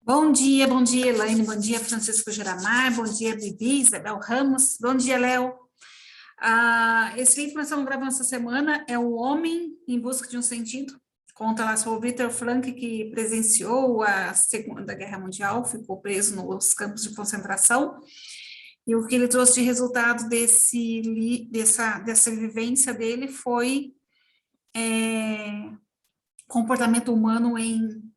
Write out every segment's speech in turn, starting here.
Bom dia, Elaine, bom dia, Francisco Geramar, bom dia, Bibi, Isabel Ramos, bom dia, Léo. Esse livro que nós estamos gravando essa semana é O Homem em Busca de um Sentido, conta lá sobre o Viktor Frankl, que presenciou a Segunda Guerra Mundial, ficou preso nos campos de concentração, e o que ele trouxe de resultado dessa vivência dele foi comportamento humano em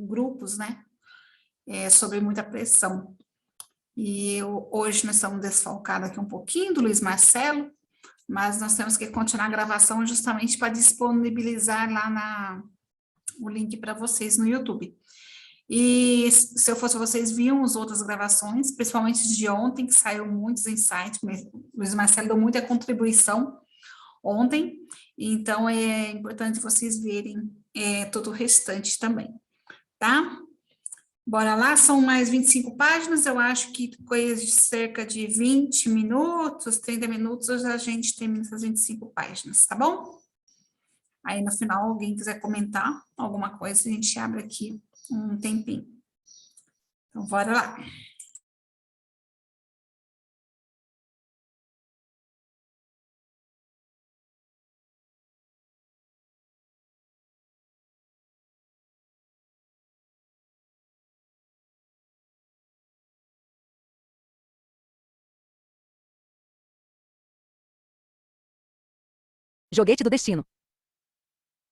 grupos, né? Sobre muita pressão. Hoje nós estamos desfalcados aqui um pouquinho do Luiz Marcelo, mas nós temos que continuar a gravação justamente para disponibilizar lá o link para vocês no YouTube. E se eu fosse vocês, viam as outras gravações, principalmente de ontem, que saíram muitos insights, o Luiz Marcelo deu muita contribuição ontem, então é importante vocês verem todo o restante também, tá? Bora lá, são mais 25 páginas, eu acho que coisa de cerca de 20 minutos, 30 minutos, a gente termina essas 25 páginas, tá bom? Aí no final, alguém quiser comentar alguma coisa, a gente abre aqui um tempinho. Então, bora lá. Joguete do destino.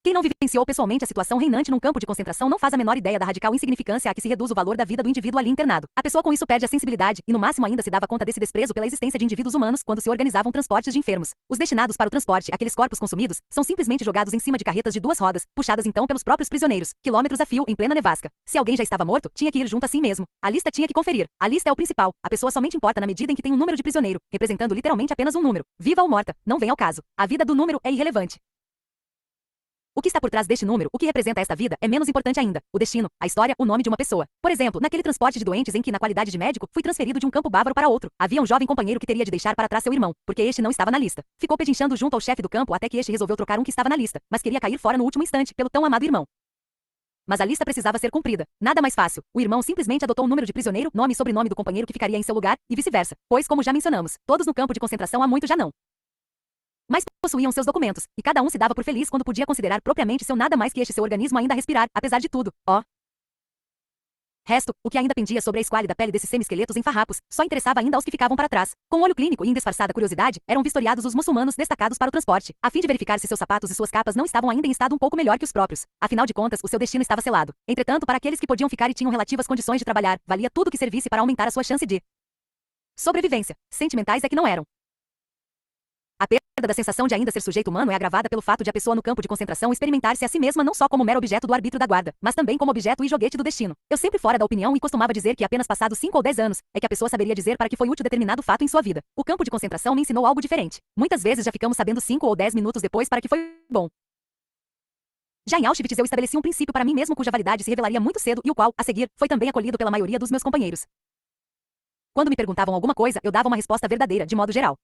Quem não vivenciou pessoalmente a situação reinante num campo de concentração não faz a menor ideia da radical insignificância a que se reduz o valor da vida do indivíduo ali internado. A pessoa com isso perde a sensibilidade e no máximo ainda se dava conta desse desprezo pela existência de indivíduos humanos quando se organizavam transportes de enfermos. Os destinados para o transporte, aqueles corpos consumidos, são simplesmente jogados em cima de carretas de 2 rodas, puxadas então pelos próprios prisioneiros, quilômetros a fio em plena nevasca. Se alguém já estava morto, tinha que ir junto assim mesmo. A lista tinha que conferir. A lista é o principal. A pessoa somente importa na medida em que tem um número de prisioneiro, representando literalmente apenas um número. Viva ou morta, não vem ao caso. A vida do número é irrelevante. O que está por trás deste número, o que representa esta vida, é menos importante ainda. O destino, a história, o nome de uma pessoa. Por exemplo, naquele transporte de doentes em que, na qualidade de médico, fui transferido de um campo bávaro para outro. Havia um jovem companheiro que teria de deixar para trás seu irmão, porque este não estava na lista. Ficou pedinchando junto ao chefe do campo até que este resolveu trocar um que estava na lista, mas queria cair fora no último instante, pelo tão amado irmão. Mas a lista precisava ser cumprida. Nada mais fácil. O irmão simplesmente adotou o número de prisioneiro, nome e sobrenome do companheiro que ficaria em seu lugar, e vice-versa. Pois, como já mencionamos, todos no campo de concentração há muito já não. Mas possuíam seus documentos, e cada um se dava por feliz quando podia considerar propriamente seu nada mais que este seu organismo ainda a respirar, apesar de tudo. Resto, o que ainda pendia sobre a esquálida pele desses semi-esqueletos em farrapos, só interessava ainda aos que ficavam para trás. Com olho clínico e indisfarçada curiosidade, eram vistoriados os muçulmanos destacados para o transporte, a fim de verificar se seus sapatos e suas capas não estavam ainda em estado um pouco melhor que os próprios. Afinal de contas, o seu destino estava selado. Entretanto, para aqueles que podiam ficar e tinham relativas condições de trabalhar, valia tudo que servisse para aumentar a sua chance de sobrevivência. Sentimentais é que não eram. A perda da sensação de ainda ser sujeito humano é agravada pelo fato de a pessoa no campo de concentração experimentar-se a si mesma não só como mero objeto do arbítrio da guarda, mas também como objeto e joguete do destino. Eu sempre fora da opinião e costumava dizer que apenas passados 5 ou 10 anos, é que a pessoa saberia dizer para que foi útil determinado fato em sua vida. O campo de concentração me ensinou algo diferente. Muitas vezes já ficamos sabendo 5 ou 10 minutos depois para que foi bom. Já em Auschwitz eu estabeleci um princípio para mim mesmo cuja validade se revelaria muito cedo e o qual, a seguir, foi também acolhido pela maioria dos meus companheiros. Quando me perguntavam alguma coisa, eu dava uma resposta verdadeira, de modo geral.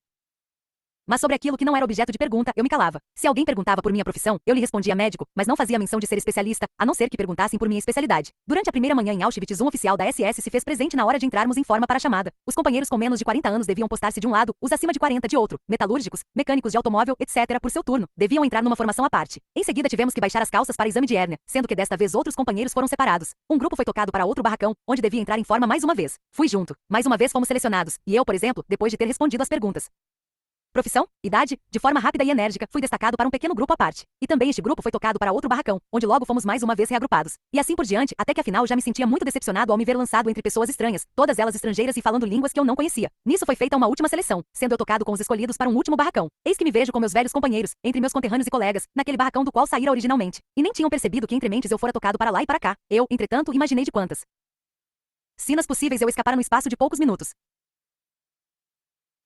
Mas sobre aquilo que não era objeto de pergunta, eu me calava. Se alguém perguntava por minha profissão, eu lhe respondia médico, mas não fazia menção de ser especialista, a não ser que perguntassem por minha especialidade. Durante a primeira manhã em Auschwitz, um oficial da SS se fez presente na hora de entrarmos em forma para a chamada. Os companheiros com menos de 40 anos deviam postar-se de um lado, os acima de 40 de outro. Metalúrgicos, mecânicos de automóvel, etc., por seu turno, deviam entrar numa formação à parte. Em seguida tivemos que baixar as calças para exame de hérnia, sendo que desta vez outros companheiros foram separados. Um grupo foi tocado para outro barracão, onde devia entrar em forma mais uma vez. Fui junto. Mais uma vez fomos selecionados, e eu, por exemplo, depois de ter respondido às perguntas profissão, idade, de forma rápida e enérgica, fui destacado para um pequeno grupo à parte. E também este grupo foi tocado para outro barracão, onde logo fomos mais uma vez reagrupados. E assim por diante, até que afinal já me sentia muito decepcionado ao me ver lançado entre pessoas estranhas, todas elas estrangeiras e falando línguas que eu não conhecia. Nisso foi feita uma última seleção, sendo eu tocado com os escolhidos para um último barracão. Eis que me vejo com meus velhos companheiros, entre meus conterrâneos e colegas, naquele barracão do qual saíra originalmente. E nem tinham percebido que entre mentes eu fora tocado para lá e para cá. Eu, entretanto, imaginei de quantas cenas possíveis eu escapara no espaço de poucos minutos.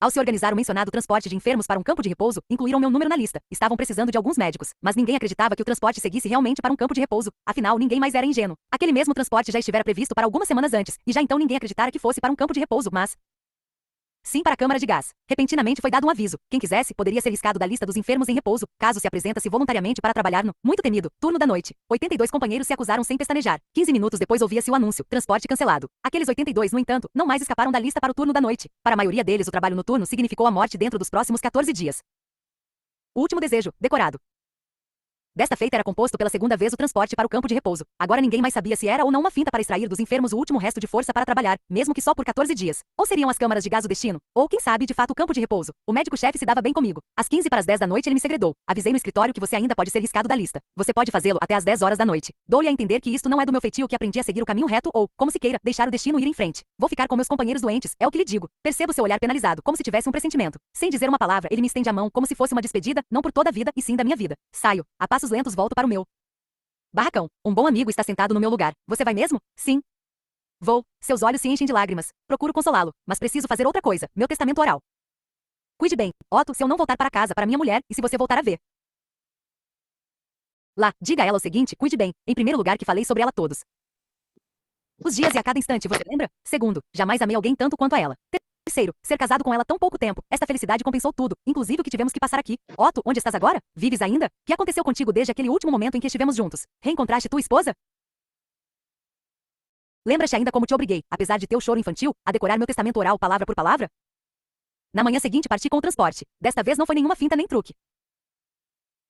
Ao se organizar o mencionado transporte de enfermos para um campo de repouso, incluíram meu número na lista. Estavam precisando de alguns médicos, mas ninguém acreditava que o transporte seguisse realmente para um campo de repouso. Afinal, ninguém mais era ingênuo. Aquele mesmo transporte já estivera previsto para algumas semanas antes, e já então ninguém acreditara que fosse para um campo de repouso, mas Sim, para a câmara de gás. Repentinamente foi dado um aviso. Quem quisesse, poderia ser riscado da lista dos enfermos em repouso, caso se apresenta-se voluntariamente para trabalhar no muito temido turno da noite. 82 companheiros se acusaram sem pestanejar. 15 minutos depois ouvia-se o anúncio: transporte cancelado. Aqueles 82, no entanto, não mais escaparam da lista para o turno da noite. Para a maioria deles, o trabalho noturno significou a morte dentro dos próximos 14 dias. O último desejo, decorado. Desta feita era composto pela segunda vez o transporte para o campo de repouso. Agora ninguém mais sabia se era ou não uma finta para extrair dos enfermos o último resto de força para trabalhar, mesmo que só por 14 dias. Ou seriam as câmaras de gás o destino? Ou, quem sabe, de fato o campo de repouso. O médico-chefe se dava bem comigo. Às 15 para as 10 da noite ele me segredou. Avisei no escritório que você ainda pode ser riscado da lista. Você pode fazê-lo até às 10 horas da noite. Dou-lhe a entender que isto não é do meu feitio, que aprendi a seguir o caminho reto ou, como se queira, deixar o destino ir em frente. Vou ficar com meus companheiros doentes, é o que lhe digo. Percebo seu olhar penalizado, como se tivesse um pressentimento. Sem dizer uma palavra, ele me estende a mão como se fosse uma despedida, não por toda a vida, e sim da minha vida. Saio. A passos lentos volto para o meu barracão. Um bom amigo está sentado no meu lugar. Você vai mesmo? Sim. Vou. Seus olhos se enchem de lágrimas. Procuro consolá-lo, mas preciso fazer outra coisa. Meu testamento oral. Cuide bem, Otto, se eu não voltar para casa para minha mulher, e se você voltar a ver lá, diga a ela o seguinte: cuide bem. Em primeiro lugar, que falei sobre ela todos os dias e a cada instante, você lembra? Segundo, jamais amei alguém tanto quanto a ela. Terceiro, ser casado com ela tão pouco tempo. Esta felicidade compensou tudo, inclusive o que tivemos que passar aqui. Otto, onde estás agora? Vives ainda? O que aconteceu contigo desde aquele último momento em que estivemos juntos? Reencontraste tua esposa? Lembra-te ainda como te obriguei, apesar de teu choro infantil, a decorar meu testamento oral palavra por palavra? Na manhã seguinte parti com o transporte. Desta vez não foi nenhuma finta nem truque.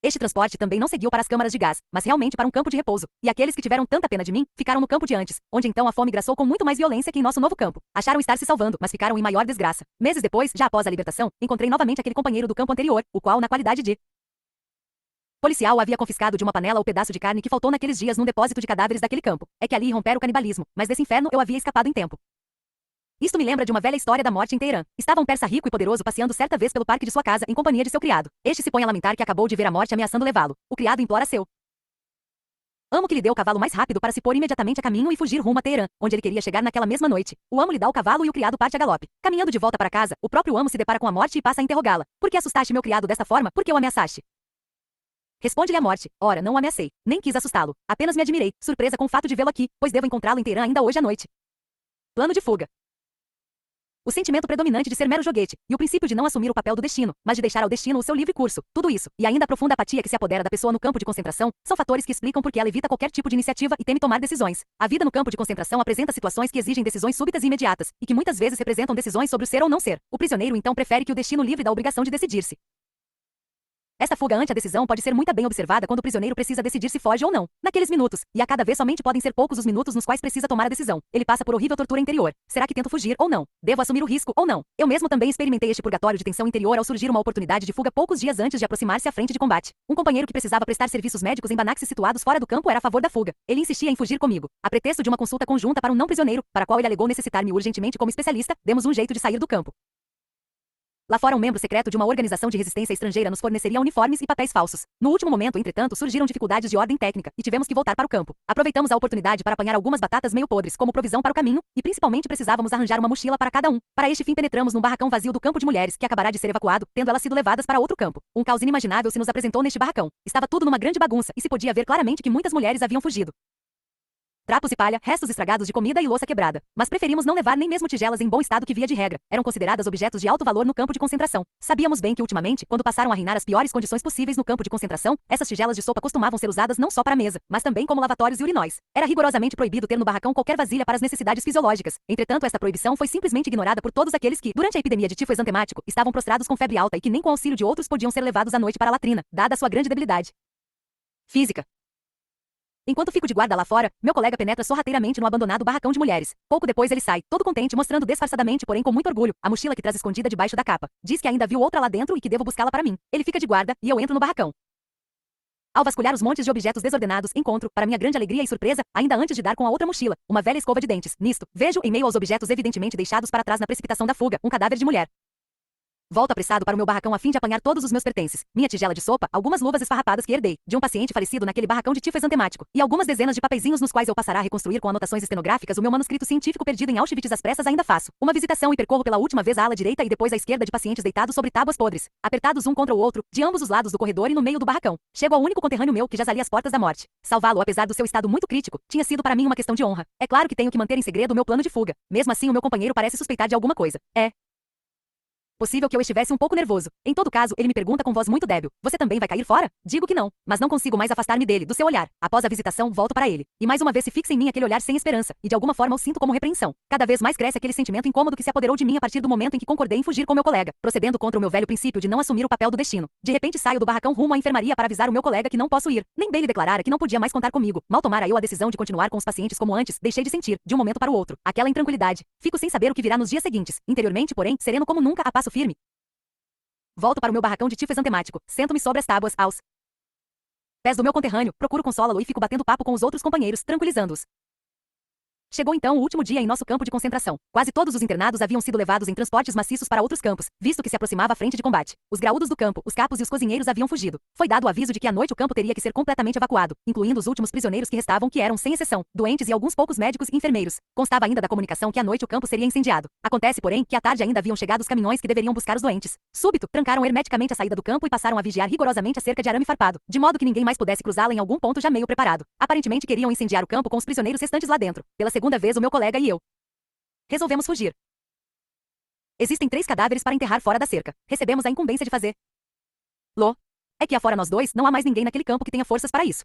Este transporte também não seguiu para as câmaras de gás, mas realmente para um campo de repouso. E aqueles que tiveram tanta pena de mim, ficaram no campo de antes, onde então a fome graçou com muito mais violência que em nosso novo campo. Acharam estar se salvando, mas ficaram em maior desgraça. Meses depois, já após a libertação, encontrei novamente aquele companheiro do campo anterior, o qual, na qualidade de policial, havia confiscado de uma panela o pedaço de carne que faltou naqueles dias num depósito de cadáveres daquele campo. É que ali rompera o canibalismo, mas desse inferno eu havia escapado em tempo. Isto me lembra de uma velha história da morte em Teherã. Estava um persa rico e poderoso passeando certa vez pelo parque de sua casa em companhia de seu criado. Este se põe a lamentar que acabou de ver a morte ameaçando levá-lo. O criado implora seu amo que lhe dê o cavalo mais rápido para se pôr imediatamente a caminho e fugir rumo a Teherã, onde ele queria chegar naquela mesma noite. O amo lhe dá o cavalo e o criado parte a galope. Caminhando de volta para casa, o próprio amo se depara com a morte e passa a interrogá-la. Por que assustaste meu criado desta forma? Por que o ameaçaste? Responde-lhe a morte. Ora, não o ameacei. Nem quis assustá-lo. Apenas me admirei, surpresa com o fato de vê-lo aqui, pois devo encontrá-lo em Teherã ainda hoje à noite. Plano de fuga. O sentimento predominante de ser mero joguete, e o princípio de não assumir o papel do destino, mas de deixar ao destino o seu livre curso, tudo isso, e ainda a profunda apatia que se apodera da pessoa no campo de concentração, são fatores que explicam por que ela evita qualquer tipo de iniciativa e teme tomar decisões. A vida no campo de concentração apresenta situações que exigem decisões súbitas e imediatas, e que muitas vezes representam decisões sobre o ser ou não ser. O prisioneiro então prefere que o destino livre da obrigação de decidir-se. Esta fuga ante a decisão pode ser muito bem observada quando o prisioneiro precisa decidir se foge ou não. Naqueles minutos, e a cada vez somente podem ser poucos os minutos nos quais precisa tomar a decisão, ele passa por horrível tortura interior. Será que tento fugir ou não? Devo assumir o risco ou não? Eu mesmo também experimentei este purgatório de tensão interior ao surgir uma oportunidade de fuga poucos dias antes de aproximar-se à frente de combate. Um companheiro que precisava prestar serviços médicos em Banaxes situados fora do campo era a favor da fuga. Ele insistia em fugir comigo. A pretexto de uma consulta conjunta para um não prisioneiro, para a qual ele alegou necessitar-me urgentemente como especialista, demos um jeito de sair do campo. Lá fora, um membro secreto de uma organização de resistência estrangeira nos forneceria uniformes e papéis falsos. No último momento, entretanto, surgiram dificuldades de ordem técnica e tivemos que voltar para o campo. Aproveitamos a oportunidade para apanhar algumas batatas meio podres como provisão para o caminho e principalmente precisávamos arranjar uma mochila para cada um. Para este fim, penetramos num barracão vazio do campo de mulheres que acabará de ser evacuado, tendo elas sido levadas para outro campo. Um caos inimaginável se nos apresentou neste barracão. Estava tudo numa grande bagunça e se podia ver claramente que muitas mulheres haviam fugido. Trapos e palha, restos estragados de comida e louça quebrada. Mas preferimos não levar nem mesmo tigelas em bom estado que, via de regra, eram consideradas objetos de alto valor no campo de concentração. Sabíamos bem que, ultimamente, quando passaram a reinar as piores condições possíveis no campo de concentração, essas tigelas de sopa costumavam ser usadas não só para a mesa, mas também como lavatórios e urinóis. Era rigorosamente proibido ter no barracão qualquer vasilha para as necessidades fisiológicas. Entretanto, esta proibição foi simplesmente ignorada por todos aqueles que, durante a epidemia de tifo exantemático, estavam prostrados com febre alta e que nem com auxílio de outros podiam ser levados à noite para a latrina, dada a sua grande debilidade física. Enquanto fico de guarda lá fora, meu colega penetra sorrateiramente no abandonado barracão de mulheres. Pouco depois ele sai, todo contente, mostrando disfarçadamente, porém com muito orgulho, a mochila que traz escondida debaixo da capa. Diz que ainda viu outra lá dentro e que devo buscá-la para mim. Ele fica de guarda, e eu entro no barracão. Ao vasculhar os montes de objetos desordenados, encontro, para minha grande alegria e surpresa, ainda antes de dar com a outra mochila, uma velha escova de dentes. Nisto, vejo, em meio aos objetos evidentemente deixados para trás na precipitação da fuga, um cadáver de mulher. Volto apressado para o meu barracão a fim de apanhar todos os meus pertences. Minha tigela de sopa, algumas luvas esfarrapadas que herdei, de um paciente falecido naquele barracão de tifo exantemático, e algumas dezenas de papeizinhos nos quais eu passará a reconstruir com anotações estenográficas o meu manuscrito científico perdido em Auschwitz às pressas ainda faço. Uma visitação e percorro pela última vez a ala direita e depois a esquerda de pacientes deitados sobre tábuas podres, apertados um contra o outro, de ambos os lados do corredor e no meio do barracão. Chego ao único conterrâneo meu que já ali às portas da morte. Salvá-lo, apesar do seu estado muito crítico, tinha sido para mim uma questão de honra. É claro que tenho que manter em segredo o meu plano de fuga. Mesmo assim, o meu companheiro parece suspeitar de alguma coisa. Possível que eu estivesse um pouco nervoso. Em todo caso, ele me pergunta com voz muito débil: você também vai cair fora? Digo que não, mas não consigo mais afastar-me dele, do seu olhar. Após a visitação, volto para ele. E mais uma vez se fixa em mim aquele olhar sem esperança, e de alguma forma o sinto como repreensão. Cada vez mais cresce aquele sentimento incômodo que se apoderou de mim a partir do momento em que concordei em fugir com meu colega, procedendo contra o meu velho princípio de não assumir o papel do destino. De repente saio do barracão rumo à enfermaria para avisar o meu colega que não posso ir. Nem bem lhe declarara que não podia mais contar comigo. Mal tomara eu a decisão de continuar com os pacientes como antes, deixei de sentir, de um momento para o outro, aquela intranquilidade. Fico sem saber o que virá nos dias seguintes. Interiormente, porém, sereno como nunca, a passo firme. Volto para o meu barracão de tifo exantemático. Sento-me sobre as tábuas, aos pés do meu conterrâneo, procuro consolá-lo e fico batendo papo com os outros companheiros, tranquilizando-os. Chegou então o último dia em nosso campo de concentração. Quase todos os internados haviam sido levados em transportes maciços para outros campos, visto que se aproximava a frente de combate. Os graúdos do campo, os capos e os cozinheiros haviam fugido. Foi dado o aviso de que à noite o campo teria que ser completamente evacuado, incluindo os últimos prisioneiros que restavam, que eram, sem exceção, doentes e alguns poucos médicos e enfermeiros. Constava ainda da comunicação que à noite o campo seria incendiado. Acontece, porém, que à tarde ainda haviam chegado os caminhões que deveriam buscar os doentes. Súbito, trancaram hermeticamente a saída do campo e passaram a vigiar rigorosamente a cerca de arame farpado, de modo que ninguém mais pudesse cruzá-la em algum ponto já meio preparado. Aparentemente queriam incendiar o campo com os prisioneiros restantes lá dentro. Pela segunda vez o meu colega e eu resolvemos fugir. Existem 3 cadáveres para enterrar fora da cerca. Recebemos a incumbência de fazê-lo. É que afora nós dois, não há mais ninguém naquele campo que tenha forças para isso.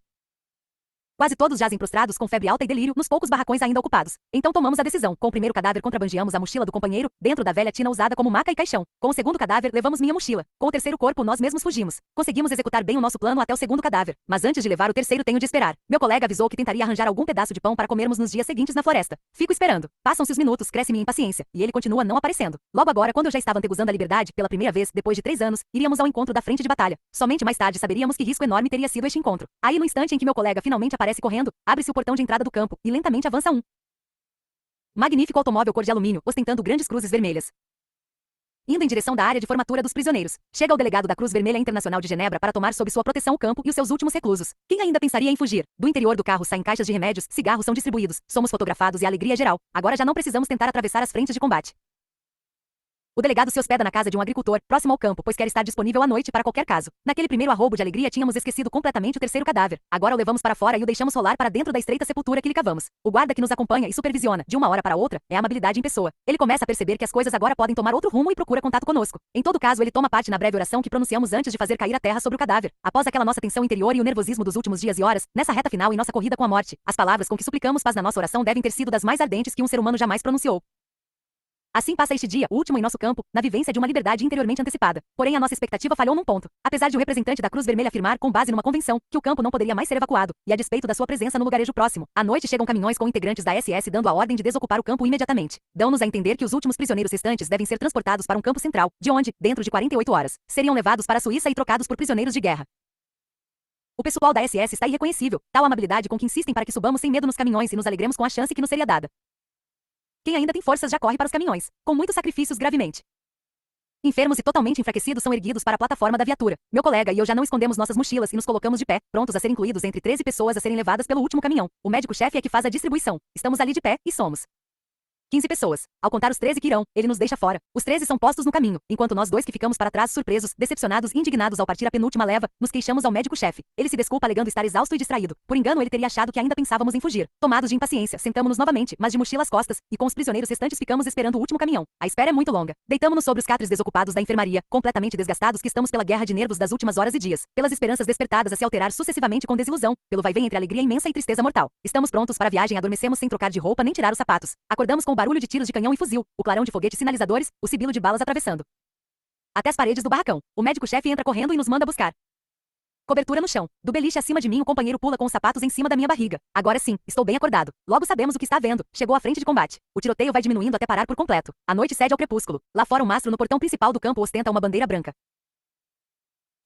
Quase todos jazem prostrados com febre alta e delírio, nos poucos barracões ainda ocupados. Então tomamos a decisão. Com o primeiro cadáver contrabandeamos a mochila do companheiro, dentro da velha tina usada como maca e caixão. Com o segundo cadáver, levamos minha mochila. Com o terceiro corpo, nós mesmos fugimos. Conseguimos executar bem o nosso plano até o segundo cadáver. Mas antes de levar o terceiro, tenho de esperar. Meu colega avisou que tentaria arranjar algum pedaço de pão para comermos nos dias seguintes na floresta. Fico esperando. Passam-se os minutos, cresce minha impaciência, e ele continua não aparecendo. Logo agora, quando eu já estava antegozando a liberdade, pela primeira vez, depois de 3 anos, iríamos ao encontro da frente de batalha. Somente mais tarde saberíamos que risco enorme teria sido este encontro. Aí no instante em que meu colega finalmente aparece correndo, abre-se o portão de entrada do campo, e lentamente avança um magnífico automóvel cor de alumínio, ostentando grandes cruzes vermelhas. Indo em direção da área de formatura dos prisioneiros, chega o delegado da Cruz Vermelha Internacional de Genebra para tomar sob sua proteção o campo e os seus últimos reclusos. Quem ainda pensaria em fugir? Do interior do carro saem caixas de remédios, cigarros são distribuídos, somos fotografados e a alegria é geral. Agora já não precisamos tentar atravessar as frentes de combate. O delegado se hospeda na casa de um agricultor, próximo ao campo, pois quer estar disponível à noite para qualquer caso. Naquele primeiro arroubo de alegria tínhamos esquecido completamente o terceiro cadáver. Agora o levamos para fora e o deixamos rolar para dentro da estreita sepultura que lhe cavamos. O guarda que nos acompanha e supervisiona, de uma hora para outra, é a amabilidade em pessoa. Ele começa a perceber que as coisas agora podem tomar outro rumo e procura contato conosco. Em todo caso, ele toma parte na breve oração que pronunciamos antes de fazer cair a terra sobre o cadáver. Após aquela nossa tensão interior e o nervosismo dos últimos dias e horas, nessa reta final em nossa corrida com a morte, as palavras com que suplicamos paz na nossa oração devem ter sido das mais ardentes que um ser humano jamais pronunciou. Assim passa este dia, o último em nosso campo, na vivência de uma liberdade interiormente antecipada. Porém, a nossa expectativa falhou num ponto. Apesar de o representante da Cruz Vermelha afirmar, com base numa convenção, que o campo não poderia mais ser evacuado, e a despeito da sua presença no lugarejo próximo, à noite chegam caminhões com integrantes da SS dando a ordem de desocupar o campo imediatamente. Dão-nos a entender que os últimos prisioneiros restantes devem ser transportados para um campo central, de onde, dentro de 48 horas, seriam levados para a Suíça e trocados por prisioneiros de guerra. O pessoal da SS está irreconhecível, tal amabilidade com que insistem para que subamos sem medo nos caminhões e nos alegremos com a chance que nos seria dada. Quem ainda tem forças já corre para os caminhões, com muitos sacrifícios gravemente. Enfermos e totalmente enfraquecidos são erguidos para a plataforma da viatura. Meu colega e eu já não escondemos nossas mochilas e nos colocamos de pé, prontos a ser incluídos entre 13 pessoas a serem levadas pelo último caminhão. O médico-chefe é que faz a distribuição. Estamos ali de pé, e somos 15 pessoas. Ao contar os 13 que irão, ele nos deixa fora. Os 13 são postos no caminho, enquanto nós dois que ficamos para trás surpresos, decepcionados e indignados ao partir a penúltima leva, nos queixamos ao médico-chefe. Ele se desculpa alegando estar exausto e distraído. Por engano ele teria achado que ainda pensávamos em fugir. Tomados de impaciência, sentamo-nos novamente, mas de mochila às costas, e com os prisioneiros restantes ficamos esperando o último caminhão. A espera é muito longa. Deitamo-nos sobre os catres desocupados da enfermaria, completamente desgastados que estamos pela guerra de nervos das últimas horas e dias, pelas esperanças despertadas a se alterar sucessivamente com desilusão, pelo vai-vem entre alegria imensa e tristeza mortal. Estamos prontos para a viagem, adormecemos sem trocar de roupa nem tirar os sapatos. Acordamos com o barulho de tiros de canhão e fuzil, o clarão de foguetes sinalizadores, o sibilo de balas atravessando até as paredes do barracão. O médico-chefe entra correndo e nos manda buscar cobertura no chão. Do beliche acima de mim o companheiro pula com os sapatos em cima da minha barriga. Agora sim, estou bem acordado. Logo sabemos o que está havendo. Chegou à frente de combate. O tiroteio vai diminuindo até parar por completo. A noite cede ao crepúsculo. Lá fora o mastro no portão principal do campo ostenta uma bandeira branca.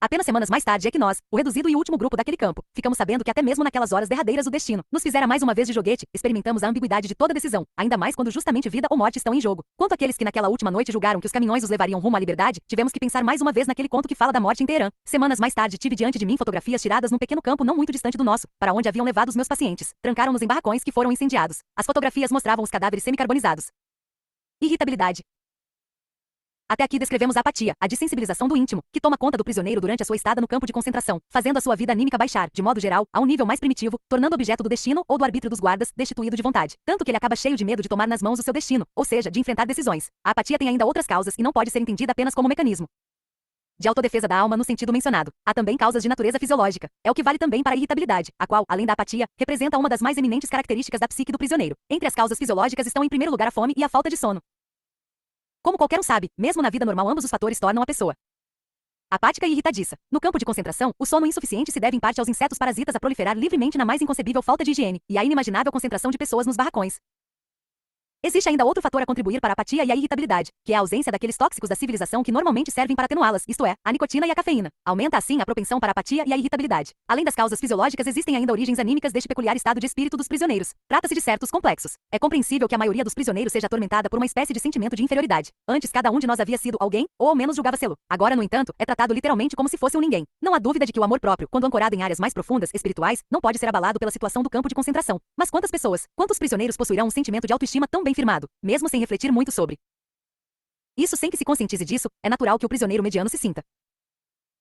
Apenas semanas mais tarde é que nós, o reduzido e último grupo daquele campo, ficamos sabendo que até mesmo naquelas horas derradeiras o destino nos fizera mais uma vez de joguete, experimentamos a ambiguidade de toda decisão, ainda mais quando justamente vida ou morte estão em jogo. Quanto àqueles que naquela última noite julgaram que os caminhões os levariam rumo à liberdade, tivemos que pensar mais uma vez naquele conto que fala da morte em Teherã. Semanas mais tarde tive diante de mim fotografias tiradas num pequeno campo não muito distante do nosso, para onde haviam levado os meus pacientes. Trancaram-nos em barracões que foram incendiados. As fotografias mostravam os cadáveres semicarbonizados. Irritabilidade. Até aqui descrevemos a apatia, a dessensibilização do íntimo, que toma conta do prisioneiro durante a sua estada no campo de concentração, fazendo a sua vida anímica baixar, de modo geral, a um nível mais primitivo, tornando objeto do destino ou do arbítrio dos guardas, destituído de vontade. Tanto que ele acaba cheio de medo de tomar nas mãos o seu destino, ou seja, de enfrentar decisões. A apatia tem ainda outras causas e não pode ser entendida apenas como mecanismo de autodefesa da alma no sentido mencionado. Há também causas de natureza fisiológica. É o que vale também para a irritabilidade, a qual, além da apatia, representa uma das mais eminentes características da psique do prisioneiro. Entre as causas fisiológicas estão em primeiro lugar a fome e a falta de sono. Como qualquer um sabe, mesmo na vida normal ambos os fatores tornam a pessoa apática e irritadiça. No campo de concentração, o sono insuficiente se deve em parte aos insetos parasitas a proliferar livremente na mais inconcebível falta de higiene, e à inimaginável concentração de pessoas nos barracões. Existe ainda outro fator a contribuir para a apatia e a irritabilidade, que é a ausência daqueles tóxicos da civilização que normalmente servem para atenuá-las, isto é, a nicotina e a cafeína. Aumenta assim a propensão para a apatia e a irritabilidade. Além das causas fisiológicas, existem ainda origens anímicas deste peculiar estado de espírito dos prisioneiros. Trata-se de certos complexos. É compreensível que a maioria dos prisioneiros seja atormentada por uma espécie de sentimento de inferioridade. Antes, cada um de nós havia sido alguém, ou ao menos julgava-se-lo. Agora, no entanto, é tratado literalmente como se fosse um ninguém. Não há dúvida de que o amor próprio, quando ancorado em áreas mais profundas, espirituais, não pode ser abalado pela situação do campo de concentração. Mas quantas pessoas, quantos prisioneiros possuirão um sentimento de autoestima tão bem firmado, mesmo sem refletir muito sobre isso, sem que se conscientize disso, é natural que o prisioneiro mediano se sinta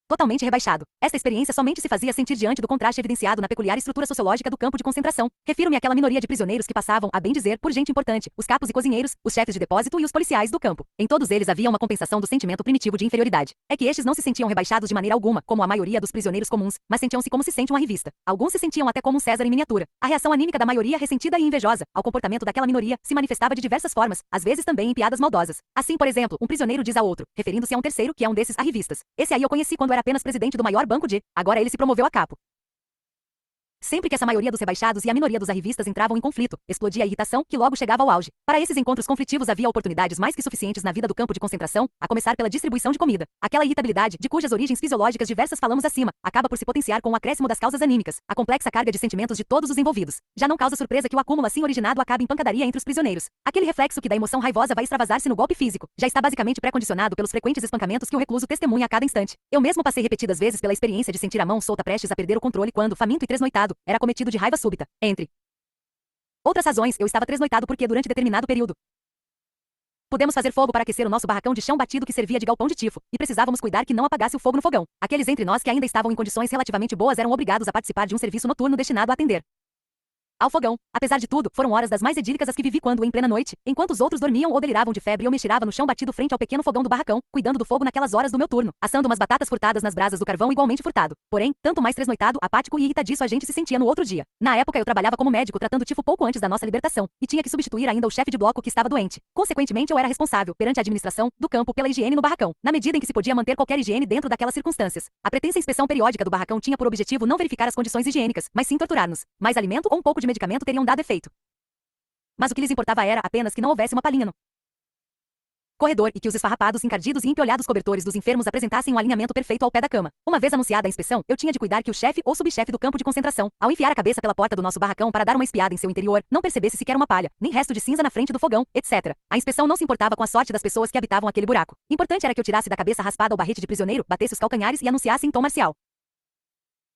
totalmente rebaixado. Esta experiência somente se fazia sentir diante do contraste evidenciado na peculiar estrutura sociológica do campo de concentração. Refiro-me àquela minoria de prisioneiros que passavam, a bem dizer, por gente importante, os capos e cozinheiros, os chefes de depósito e os policiais do campo. Em todos eles havia uma compensação do sentimento primitivo de inferioridade. É que estes não se sentiam rebaixados de maneira alguma, como a maioria dos prisioneiros comuns, mas sentiam-se como se sente uma revista. Alguns se sentiam até como um César em miniatura. A reação anímica da maioria, ressentida e invejosa, ao comportamento daquela minoria, se manifestava de diversas formas, às vezes também em piadas maldosas. Assim, por exemplo, um prisioneiro diz ao outro, referindo-se a um terceiro que é um desses arrivistas: "Esse aí eu conheci quando era apenas presidente do maior banco de... Agora ele se promoveu a capo." Sempre que essa maioria dos rebaixados e a minoria dos arrivistas entravam em conflito, explodia a irritação, que logo chegava ao auge. Para esses encontros conflitivos havia oportunidades mais que suficientes na vida do campo de concentração, a começar pela distribuição de comida. Aquela irritabilidade, de cujas origens fisiológicas diversas falamos acima, acaba por se potenciar com o acréscimo das causas anímicas, a complexa carga de sentimentos de todos os envolvidos. Já não causa surpresa que o acúmulo assim originado acabe em pancadaria entre os prisioneiros. Aquele reflexo que da emoção raivosa vai extravasar-se no golpe físico, já está basicamente pré-condicionado pelos frequentes espancamentos que o recluso testemunha a cada instante. Eu mesmo passei repetidas vezes pela experiência de sentir a mão solta prestes a perder o controle quando, faminto e tresnoitado, era cometido de raiva súbita. Entre outras razões, eu estava tresnoitado porque, durante determinado período, pudemos fazer fogo para aquecer o nosso barracão de chão batido que servia de galpão de tifo, e precisávamos cuidar que não apagasse o fogo no fogão. Aqueles entre nós que ainda estavam em condições relativamente boas eram obrigados a participar de um serviço noturno destinado a atender ao fogão. Apesar de tudo, foram horas das mais idílicas as que vivi quando, em plena noite, enquanto os outros dormiam ou deliravam de febre, eu me estirava no chão batido frente ao pequeno fogão do barracão, cuidando do fogo naquelas horas do meu turno, assando umas batatas furtadas nas brasas do carvão igualmente furtado. Porém, tanto mais tresnoitado, apático e irritadiço a gente se sentia no outro dia. Na época eu trabalhava como médico tratando tifo pouco antes da nossa libertação, e tinha que substituir ainda o chefe de bloco que estava doente. Consequentemente, eu era responsável, perante a administração do campo, pela higiene no barracão, na medida em que se podia manter qualquer higiene dentro daquelas circunstâncias. A pretensa inspeção periódica do barracão tinha por objetivo não verificar as condições higiênicas, mas sim torturar-nos. Mais alimento ou um pouco de medicamento teriam dado efeito. Mas o que lhes importava era apenas que não houvesse uma palhinha no corredor e que os esfarrapados, encardidos e empiolhados cobertores dos enfermos apresentassem um alinhamento perfeito ao pé da cama. Uma vez anunciada a inspeção, eu tinha de cuidar que o chefe ou subchefe do campo de concentração, ao enfiar a cabeça pela porta do nosso barracão para dar uma espiada em seu interior, não percebesse sequer uma palha, nem resto de cinza na frente do fogão, etc. A inspeção não se importava com a sorte das pessoas que habitavam aquele buraco. Importante era que eu tirasse da cabeça raspada o barrete de prisioneiro, batesse os calcanhares e anunciasse em tom marcial: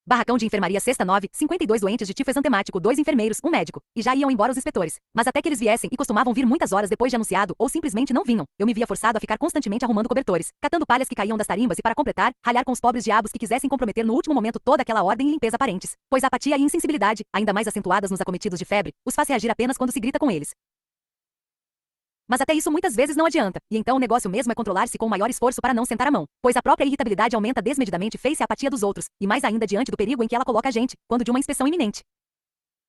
"Barracão de enfermaria sexta 9, 52 doentes de tifo exantemático, 2 enfermeiros, um médico." E já iam embora os inspetores. Mas até que eles viessem, e costumavam vir muitas horas depois de anunciado, ou simplesmente não vinham, eu me via forçado a ficar constantemente arrumando cobertores, catando palhas que caíam das tarimbas e, para completar, ralhar com os pobres diabos que quisessem comprometer no último momento toda aquela ordem e limpeza aparentes. Pois a apatia e insensibilidade, ainda mais acentuadas nos acometidos de febre, os faz reagir apenas quando se grita com eles. Mas até isso muitas vezes não adianta, e então o negócio mesmo é controlar-se com o maior esforço para não sentar a mão, pois a própria irritabilidade aumenta desmedidamente face a apatia dos outros, e mais ainda diante do perigo em que ela coloca a gente, quando de uma inspeção iminente.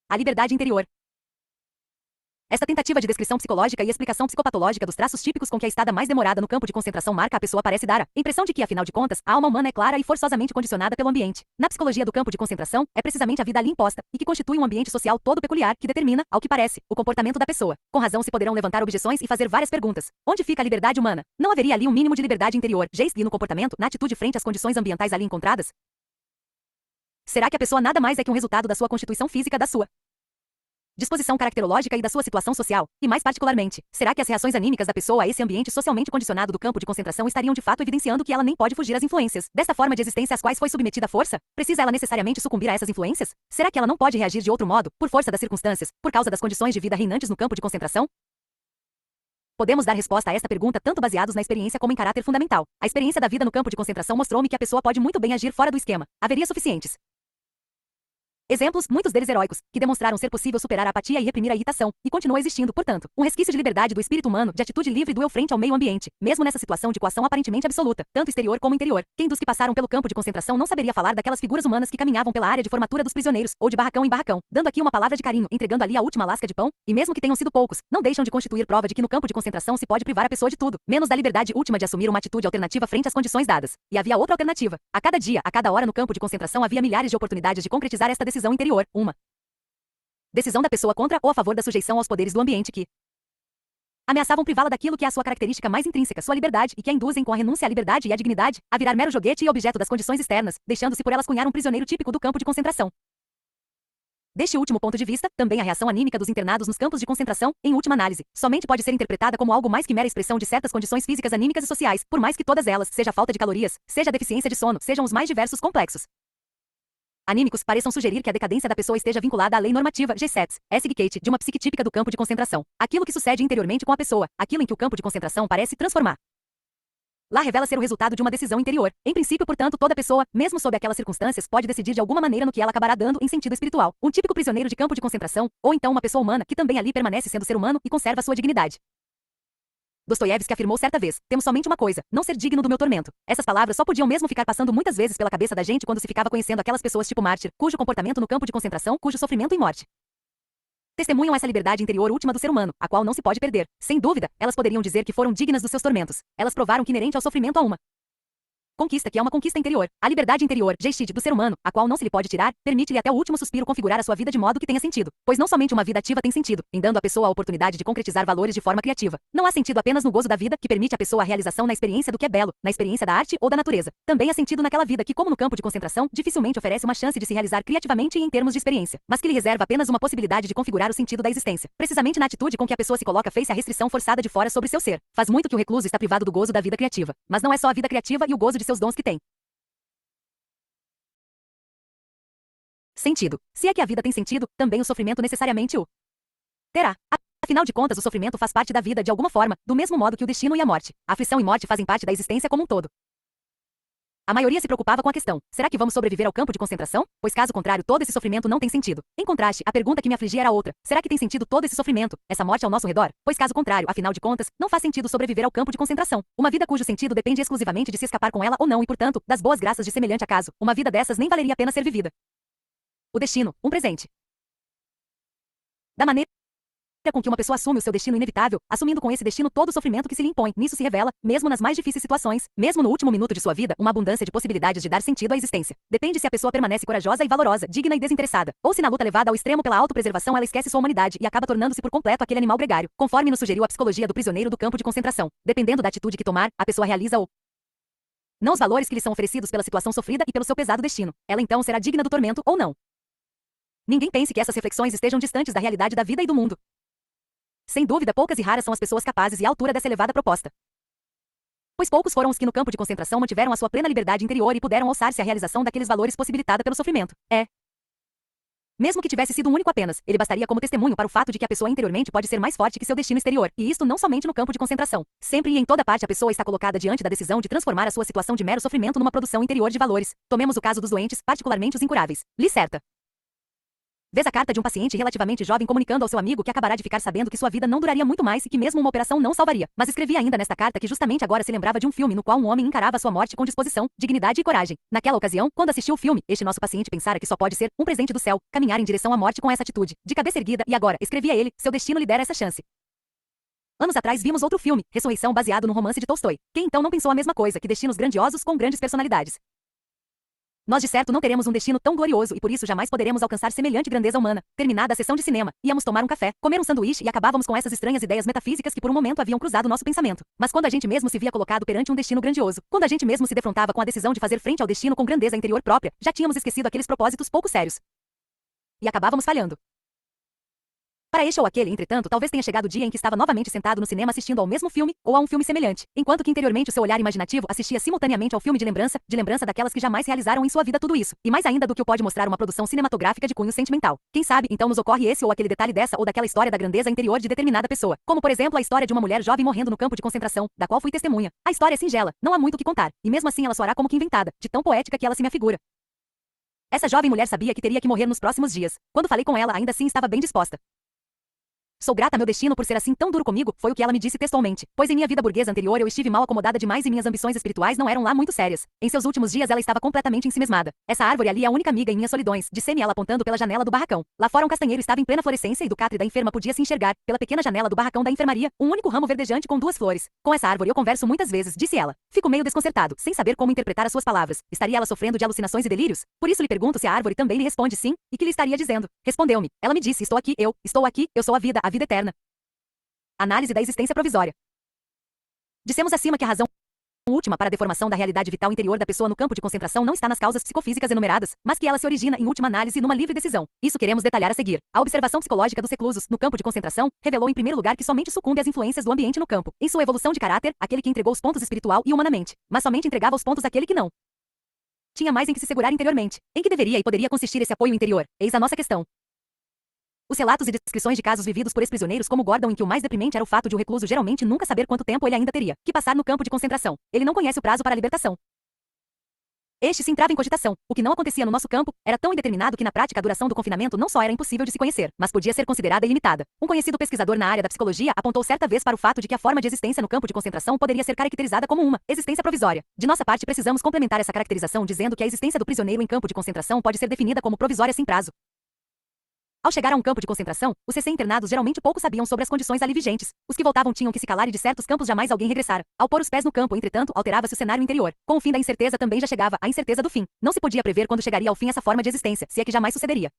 A liberdade interior. Esta tentativa de descrição psicológica e explicação psicopatológica dos traços típicos com que a estada mais demorada no campo de concentração marca a pessoa parece dar a impressão de que, afinal de contas, a alma humana é clara e forçosamente condicionada pelo ambiente. Na psicologia do campo de concentração, é precisamente a vida ali imposta, e que constitui um ambiente social todo peculiar, que determina, ao que parece, o comportamento da pessoa. Com razão se poderão levantar objeções e fazer várias perguntas. Onde fica a liberdade humana? Não haveria ali um mínimo de liberdade interior, gesto e no comportamento, na atitude frente às condições ambientais ali encontradas? Será que a pessoa nada mais é que um resultado da sua constituição física, da sua disposição caracterológica e da sua situação social? E mais particularmente, será que as reações anímicas da pessoa a esse ambiente socialmente condicionado do campo de concentração estariam de fato evidenciando que ela nem pode fugir às influências desta forma de existência às quais foi submetida à força? Precisa ela necessariamente sucumbir a essas influências? Será que ela não pode reagir de outro modo, por força das circunstâncias, por causa das condições de vida reinantes no campo de concentração? Podemos dar resposta a esta pergunta tanto baseados na experiência como em caráter fundamental. A experiência da vida no campo de concentração mostrou-me que a pessoa pode muito bem agir fora do esquema. Haveria suficientes exemplos, muitos deles heróicos, que demonstraram ser possível superar a apatia e reprimir a irritação, e continua existindo, portanto, um resquício de liberdade do espírito humano, de atitude livre do eu frente ao meio ambiente, mesmo nessa situação de coação aparentemente absoluta, tanto exterior como interior. Quem dos que passaram pelo campo de concentração não saberia falar daquelas figuras humanas que caminhavam pela área de formatura dos prisioneiros, ou de barracão em barracão, dando aqui uma palavra de carinho, entregando ali a última lasca de pão, e mesmo que tenham sido poucos, não deixam de constituir prova de que no campo de concentração se pode privar a pessoa de tudo, menos da liberdade última de assumir uma atitude alternativa frente às condições dadas. E havia outra alternativa. A cada dia, a cada hora no campo de concentração havia milhares de oportunidades de concretizar esta decisão interior, uma decisão da pessoa contra ou a favor da sujeição aos poderes do ambiente que ameaçavam privá-la daquilo que é a sua característica mais intrínseca, sua liberdade, e que a induzem com a renúncia à liberdade e à dignidade, a virar mero joguete e objeto das condições externas, deixando-se por elas cunhar um prisioneiro típico do campo de concentração. Deste último ponto de vista, também a reação anímica dos internados nos campos de concentração, em última análise, somente pode ser interpretada como algo mais que mera expressão de certas condições físicas anímicas e sociais, por mais que todas elas, seja a falta de calorias, seja a deficiência de sono, sejam os mais diversos complexos anímicos, pareçam sugerir que a decadência da pessoa esteja vinculada à lei normativa G7, S.G. de uma psique típica do campo de concentração. Aquilo que sucede interiormente com a pessoa, aquilo em que o campo de concentração parece transformar. Lá revela ser o resultado de uma decisão interior. Em princípio, portanto, toda pessoa, mesmo sob aquelas circunstâncias, pode decidir de alguma maneira no que ela acabará dando em sentido espiritual. Um típico prisioneiro de campo de concentração, ou então uma pessoa humana que também ali permanece sendo ser humano e conserva sua dignidade. Dostoiévski afirmou certa vez: temos somente uma coisa, não ser digno do meu tormento. Essas palavras só podiam mesmo ficar passando muitas vezes pela cabeça da gente quando se ficava conhecendo aquelas pessoas tipo mártir, cujo comportamento no campo de concentração, cujo sofrimento e morte testemunham essa liberdade interior última do ser humano, a qual não se pode perder. Sem dúvida, elas poderiam dizer que foram dignas dos seus tormentos. Elas provaram que inerente ao sofrimento há uma conquista que é uma conquista interior. A liberdade interior, Geistig, do ser humano, a qual não se lhe pode tirar, permite-lhe até o último suspiro configurar a sua vida de modo que tenha sentido. Pois não somente uma vida ativa tem sentido, em dando à pessoa a oportunidade de concretizar valores de forma criativa. Não há sentido apenas no gozo da vida, que permite à pessoa a realização na experiência do que é belo, na experiência da arte ou da natureza. Também há sentido naquela vida que, como no campo de concentração, dificilmente oferece uma chance de se realizar criativamente e em termos de experiência, mas que lhe reserva apenas uma possibilidade de configurar o sentido da existência. Precisamente na atitude com que a pessoa se coloca face à restrição forçada de fora sobre seu ser. Faz muito que o recluso está privado do gozo da vida criativa. Mas não é só a vida criativa e o gozo de seus dons que tem sentido. Se é que a vida tem sentido, também o sofrimento necessariamente o terá. Afinal de contas, o sofrimento faz parte da vida de alguma forma, do mesmo modo que o destino e a morte. A aflição e morte fazem parte da existência como um todo. A maioria se preocupava com a questão: será que vamos sobreviver ao campo de concentração? Pois caso contrário, todo esse sofrimento não tem sentido. Em contraste, a pergunta que me afligia era outra: será que tem sentido todo esse sofrimento, essa morte ao nosso redor? Pois caso contrário, afinal de contas, não faz sentido sobreviver ao campo de concentração. Uma vida cujo sentido depende exclusivamente de se escapar com ela ou não e, portanto, das boas graças de semelhante acaso. Uma vida dessas nem valeria a pena ser vivida. O destino, um presente. Da maneira com que uma pessoa assume o seu destino inevitável, assumindo com esse destino todo o sofrimento que se lhe impõe, nisso se revela, mesmo nas mais difíceis situações, mesmo no último minuto de sua vida, uma abundância de possibilidades de dar sentido à existência. Depende se a pessoa permanece corajosa e valorosa, digna e desinteressada, ou se na luta levada ao extremo pela autopreservação ela esquece sua humanidade e acaba tornando-se por completo aquele animal gregário, conforme nos sugeriu a psicologia do prisioneiro do campo de concentração. Dependendo da atitude que tomar, a pessoa realiza ou não os valores que lhe são oferecidos pela situação sofrida e pelo seu pesado destino. Ela então será digna do tormento ou não. Ninguém pense que essas reflexões estejam distantes da realidade da vida e do mundo. Sem dúvida, poucas e raras são as pessoas capazes e à altura dessa elevada proposta. Pois poucos foram os que no campo de concentração mantiveram a sua plena liberdade interior e puderam alçar-se à realização daqueles valores possibilitada pelo sofrimento. Mesmo que tivesse sido um único apenas, ele bastaria como testemunho para o fato de que a pessoa interiormente pode ser mais forte que seu destino exterior, e isto não somente no campo de concentração. Sempre e em toda parte a pessoa está colocada diante da decisão de transformar a sua situação de mero sofrimento numa produção interior de valores. Tomemos o caso dos doentes, particularmente os incuráveis. Li certa vez a carta de um paciente relativamente jovem comunicando ao seu amigo que acabará de ficar sabendo que sua vida não duraria muito mais e que mesmo uma operação não salvaria. Mas escrevia ainda nesta carta que justamente agora se lembrava de um filme no qual um homem encarava sua morte com disposição, dignidade e coragem. Naquela ocasião, quando assistiu o filme, este nosso paciente pensara que só pode ser um presente do céu, caminhar em direção à morte com essa atitude, de cabeça erguida, e agora, escrevia ele, seu destino lhe dera essa chance. Anos atrás vimos outro filme, Ressurreição, baseado no romance de Tolstói. Quem então não pensou a mesma coisa, que destinos grandiosos com grandes personalidades? Nós de certo não teremos um destino tão glorioso e por isso jamais poderemos alcançar semelhante grandeza humana. Terminada a sessão de cinema, íamos tomar um café, comer um sanduíche e acabávamos com essas estranhas ideias metafísicas que por um momento haviam cruzado nosso pensamento. Mas quando a gente mesmo se via colocado perante um destino grandioso, quando a gente mesmo se defrontava com a decisão de fazer frente ao destino com grandeza interior própria, já tínhamos esquecido aqueles propósitos pouco sérios. E acabávamos falhando. Para este ou aquele, entretanto, talvez tenha chegado o dia em que estava novamente sentado no cinema assistindo ao mesmo filme ou a um filme semelhante, enquanto que interiormente o seu olhar imaginativo assistia simultaneamente ao filme de lembrança daquelas que jamais realizaram em sua vida tudo isso, e mais ainda do que o pode mostrar uma produção cinematográfica de cunho sentimental. Quem sabe, então nos ocorre esse ou aquele detalhe dessa ou daquela história da grandeza interior de determinada pessoa, como por exemplo a história de uma mulher jovem morrendo no campo de concentração, da qual fui testemunha. A história é singela, não há muito o que contar, e mesmo assim ela soará como que inventada, de tão poética que ela se me afigura. Essa jovem mulher sabia que teria que morrer nos próximos dias. Quando falei com ela, ainda assim estava bem disposta. Sou grata a meu destino por ser assim tão duro comigo, foi o que ela me disse textualmente, pois em minha vida burguesa anterior eu estive mal acomodada demais e minhas ambições espirituais não eram lá muito sérias. Em seus últimos dias ela estava completamente ensimesmada. Essa árvore ali é a única amiga em minhas solidões, disse-me ela apontando pela janela do barracão. Lá fora um castanheiro estava em plena florescência e do catre da enferma podia-se enxergar, pela pequena janela do barracão da enfermaria, um único ramo verdejante com 2 flores. Com essa árvore eu converso muitas vezes, disse ela. Fico meio desconcertado, sem saber como interpretar as suas palavras. Estaria ela sofrendo de alucinações e delírios? Por isso lhe pergunto se a árvore também lhe responde sim, e que lhe estaria dizendo. Respondeu-me. Ela me disse, estou aqui, eu sou a vida eterna. Análise da existência provisória. Dissemos acima que a razão última para a deformação da realidade vital interior da pessoa no campo de concentração não está nas causas psicofísicas enumeradas, mas que ela se origina, em última análise, numa livre decisão. Isso queremos detalhar a seguir. A observação psicológica dos reclusos, no campo de concentração, revelou em primeiro lugar que somente sucumbe às influências do ambiente no campo. Em sua evolução de caráter, aquele que entregou os pontos espiritual e humanamente, mas somente entregava os pontos àquele que não tinha mais em que se segurar interiormente. Em que deveria e poderia consistir esse apoio interior? Eis a nossa questão. Os relatos e descrições de casos vividos por ex-prisioneiros como Gordon em que o mais deprimente era o fato de o recluso geralmente nunca saber quanto tempo ele ainda teria que passar no campo de concentração. Ele não conhece o prazo para a libertação. Este se entrava em cogitação. O que não acontecia no nosso campo era tão indeterminado que na prática a duração do confinamento não só era impossível de se conhecer, mas podia ser considerada ilimitada. Um conhecido pesquisador na área da psicologia apontou certa vez para o fato de que a forma de existência no campo de concentração poderia ser caracterizada como uma existência provisória. De nossa parte precisamos complementar essa caracterização dizendo que a existência do prisioneiro em campo de concentração pode ser definida como provisória sem prazo. Ao chegar a um campo de concentração, os recém-internados geralmente pouco sabiam sobre as condições ali vigentes. Os que voltavam tinham que se calar e de certos campos jamais alguém regressara. Ao pôr os pés no campo, entretanto, alterava-se o cenário interior. Com o fim da incerteza também já chegava a incerteza do fim. Não se podia prever quando chegaria ao fim essa forma de existência, se é que jamais sucederia.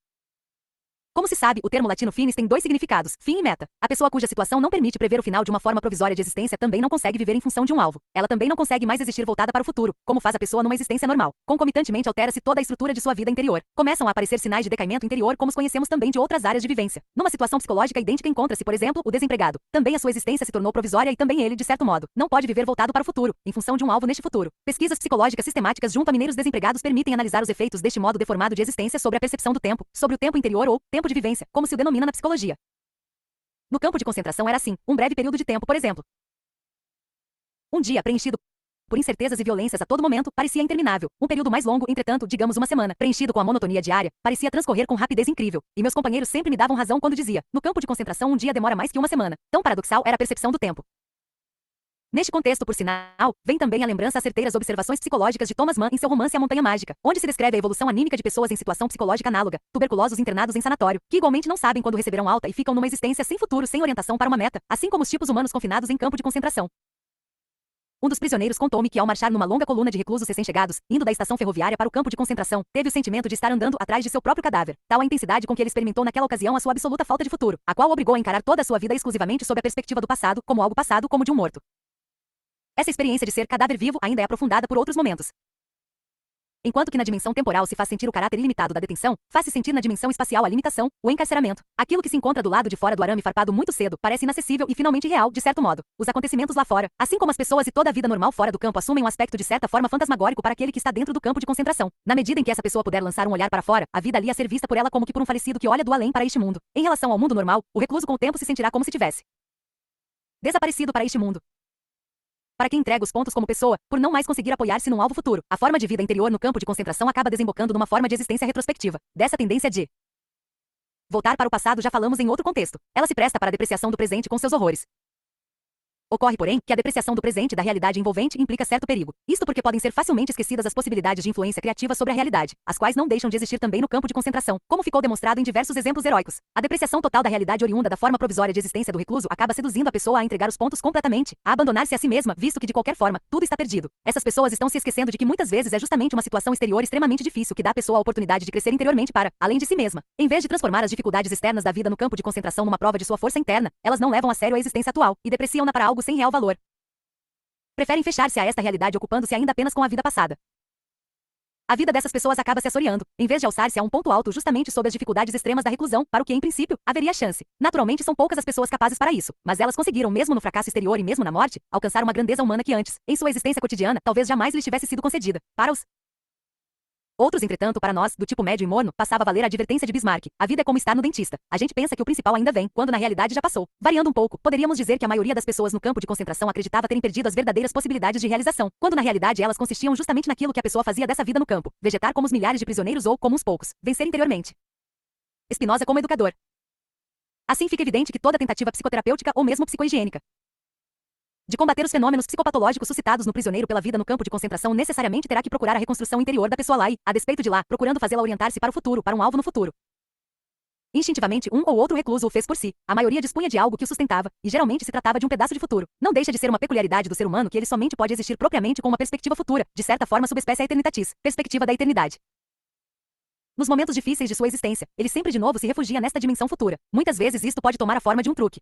Como se sabe, o termo latino finis tem 2 significados, fim e meta. A pessoa cuja situação não permite prever o final de uma forma provisória de existência também não consegue viver em função de um alvo. Ela também não consegue mais existir voltada para o futuro, como faz a pessoa numa existência normal. Concomitantemente altera-se toda a estrutura de sua vida interior. Começam a aparecer sinais de decaimento interior como os conhecemos também de outras áreas de vivência. Numa situação psicológica idêntica encontra-se, por exemplo, o desempregado. Também a sua existência se tornou provisória e também ele, de certo modo, não pode viver voltado para o futuro, em função de um alvo neste futuro. Pesquisas psicológicas sistemáticas junto a mineiros desempregados permitem analisar os efeitos deste modo deformado de existência sobre a percepção do tempo, sobre o tempo interior ou tempo de vivência, como se o denomina na psicologia. No campo de concentração era assim, um breve período de tempo, por exemplo. Um dia preenchido por incertezas e violências a todo momento, parecia interminável. Um período mais longo, entretanto, digamos uma semana, preenchido com a monotonia diária, parecia transcorrer com rapidez incrível. E meus companheiros sempre me davam razão quando dizia: no campo de concentração um dia demora mais que uma semana. Tão paradoxal era a percepção do tempo. Neste contexto, por sinal, vem também a lembrança às certeiras observações psicológicas de Thomas Mann em seu romance A Montanha Mágica, onde se descreve a evolução anímica de pessoas em situação psicológica análoga, tuberculosos internados em sanatório, que igualmente não sabem quando receberão alta e ficam numa existência sem futuro, sem orientação para uma meta, assim como os tipos humanos confinados em campo de concentração. Um dos prisioneiros contou-me que ao marchar numa longa coluna de reclusos recém-chegados, indo da estação ferroviária para o campo de concentração, teve o sentimento de estar andando atrás de seu próprio cadáver, tal a intensidade com que ele experimentou naquela ocasião a sua absoluta falta de futuro, a qual o obrigou a encarar toda a sua vida exclusivamente sob a perspectiva do passado, como algo passado como de um morto. Essa experiência de ser cadáver vivo ainda é aprofundada por outros momentos. Enquanto que na dimensão temporal se faz sentir o caráter ilimitado da detenção, faz-se sentir na dimensão espacial a limitação, o encarceramento. Aquilo que se encontra do lado de fora do arame farpado muito cedo parece inacessível e finalmente real, de certo modo. Os acontecimentos lá fora, assim como as pessoas e toda a vida normal fora do campo assumem um aspecto de certa forma fantasmagórico para aquele que está dentro do campo de concentração. Na medida em que essa pessoa puder lançar um olhar para fora, a vida ali a ser vista por ela como que por um falecido que olha do além para este mundo. Em relação ao mundo normal, o recluso com o tempo se sentirá como se tivesse desaparecido para este mundo. Para quem entrega os pontos como pessoa, por não mais conseguir apoiar-se num alvo futuro, a forma de vida interior no campo de concentração acaba desembocando numa forma de existência retrospectiva. Dessa tendência de voltar para o passado já falamos em outro contexto. Ela se presta para a depreciação do presente com seus horrores. Ocorre, porém, que a depreciação do presente da realidade envolvente implica certo perigo. Isto porque podem ser facilmente esquecidas as possibilidades de influência criativa sobre a realidade, as quais não deixam de existir também no campo de concentração, como ficou demonstrado em diversos exemplos heróicos. A depreciação total da realidade oriunda da forma provisória de existência do recluso acaba seduzindo a pessoa a entregar os pontos completamente, a abandonar-se a si mesma, visto que de qualquer forma, tudo está perdido. Essas pessoas estão se esquecendo de que muitas vezes é justamente uma situação exterior extremamente difícil que dá à pessoa a oportunidade de crescer interiormente para, além de si mesma. Em vez de transformar as dificuldades externas da vida no campo de concentração numa prova de sua força interna, elas não levam a sério a existência atual e depreciam-na para algo sem real valor. Preferem fechar-se a esta realidade ocupando-se ainda apenas com a vida passada. A vida dessas pessoas acaba se assoreando, em vez de alçar-se a um ponto alto justamente sob as dificuldades extremas da reclusão, para o que, em princípio, haveria chance. Naturalmente são poucas as pessoas capazes para isso, mas elas conseguiram, mesmo no fracasso exterior e mesmo na morte, alcançar uma grandeza humana que antes, em sua existência cotidiana, talvez jamais lhes tivesse sido concedida. Para os outros, entretanto, para nós, do tipo médio e morno, passava a valer a advertência de Bismarck: a vida é como estar no dentista. A gente pensa que o principal ainda vem, quando na realidade já passou. Variando um pouco, poderíamos dizer que a maioria das pessoas no campo de concentração acreditava terem perdido as verdadeiras possibilidades de realização, quando na realidade elas consistiam justamente naquilo que a pessoa fazia dessa vida no campo: vegetar como os milhares de prisioneiros ou, como uns poucos, vencer interiormente. Spinoza como educador. Assim fica evidente que toda tentativa psicoterapêutica ou mesmo psicohigiênica de combater os fenômenos psicopatológicos suscitados no prisioneiro pela vida no campo de concentração necessariamente terá que procurar a reconstrução interior da pessoa lá e, a despeito de lá, procurando fazê-la orientar-se para o futuro, para um alvo no futuro. Instintivamente, um ou outro recluso o fez por si. A maioria dispunha de algo que o sustentava, e geralmente se tratava de um pedaço de futuro. Não deixa de ser uma peculiaridade do ser humano que ele somente pode existir propriamente com uma perspectiva futura, de certa forma subespécie a eternitatis, perspectiva da eternidade. Nos momentos difíceis de sua existência, ele sempre de novo se refugia nesta dimensão futura. Muitas vezes isto pode tomar a forma de um truque.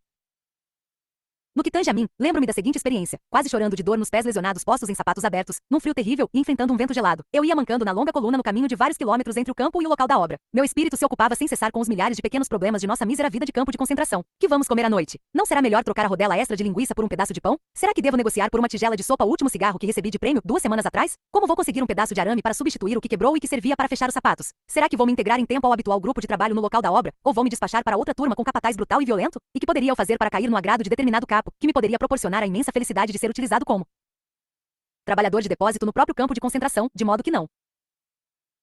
No que tange a mim, lembro-me da seguinte experiência: quase chorando de dor nos pés lesionados postos em sapatos abertos, num frio terrível e enfrentando um vento gelado, eu ia mancando na longa coluna no caminho de vários quilômetros entre o campo e o local da obra. Meu espírito se ocupava sem cessar com os milhares de pequenos problemas de nossa mísera vida de campo de concentração. Que vamos comer à noite? Não será melhor trocar a rodela extra de linguiça por um pedaço de pão? Será que devo negociar por uma tigela de sopa o último cigarro que recebi de prêmio 2 semanas atrás? Como vou conseguir um pedaço de arame para substituir o que quebrou e que servia para fechar os sapatos? Será que vou me integrar em tempo ao habitual grupo de trabalho no local da obra, ou vou me despachar para outra turma com capataz brutal e violento? E que poderia eu fazer para cair no agrado de determinado capo, que me poderia proporcionar a imensa felicidade de ser utilizado como trabalhador de depósito no próprio campo de concentração, de modo que não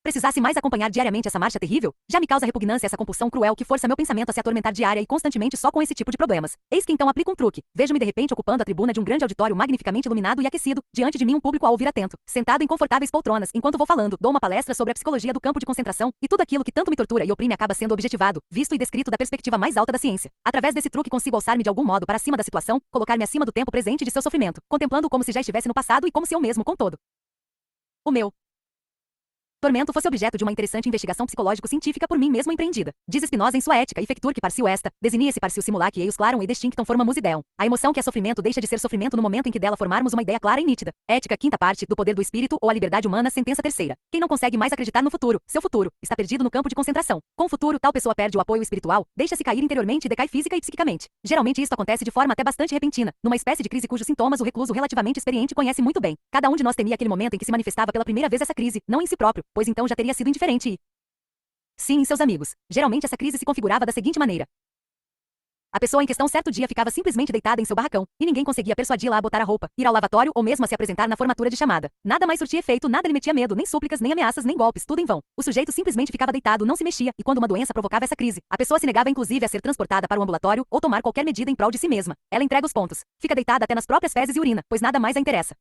precisasse mais acompanhar diariamente essa marcha terrível? Já me causa repugnância essa compulsão cruel que força meu pensamento a se atormentar diária e constantemente só com esse tipo de problemas. Eis que então aplico um truque. Vejo-me de repente ocupando a tribuna de um grande auditório magnificamente iluminado e aquecido, diante de mim um público a ouvir atento, sentado em confortáveis poltronas, enquanto vou falando, dou uma palestra sobre a psicologia do campo de concentração, e tudo aquilo que tanto me tortura e oprime acaba sendo objetivado, visto e descrito da perspectiva mais alta da ciência. Através desse truque consigo alçar-me de algum modo para cima da situação, colocar-me acima do tempo presente e de seu sofrimento, contemplando-o como se já estivesse no passado e como se eu mesmo, com todo o meu tormento fosse objeto de uma interessante investigação psicológico-científica por mim mesmo empreendida. Diz Spinoza em sua Ética e Fectur que parciu esta, desinia-se parciu simulac e eius clarum e distinctam formamos ideum. A emoção que é sofrimento deixa de ser sofrimento no momento em que dela formarmos uma ideia clara e nítida. Ética, quinta parte, do poder do espírito ou a liberdade humana, sentença terceira. Quem não consegue mais acreditar no futuro, seu futuro, está perdido no campo de concentração. Com o futuro, tal pessoa perde o apoio espiritual, deixa-se cair interiormente e decai física e psiquicamente. Geralmente isto acontece de forma até bastante repentina, numa espécie de crise cujos sintomas o recluso relativamente experiente conhece muito bem. Cada um de nós temia aquele momento em que se manifestava pela primeira vez essa crise, não em si próprio, pois então já teria sido indiferente e sim em seus amigos. Geralmente essa crise se configurava da seguinte maneira: a pessoa em questão certo dia ficava simplesmente deitada em seu barracão, e ninguém conseguia persuadi-la a botar a roupa, ir ao lavatório ou mesmo a se apresentar na formatura de chamada. Nada mais surtia efeito, nada lhe metia medo, nem súplicas, nem ameaças, nem golpes, tudo em vão. O sujeito simplesmente ficava deitado, não se mexia, e quando uma doença provocava essa crise, a pessoa se negava inclusive a ser transportada para o ambulatório ou tomar qualquer medida em prol de si mesma. Ela entrega os pontos. Fica deitada até nas próprias fezes e urina, pois nada mais a interessa.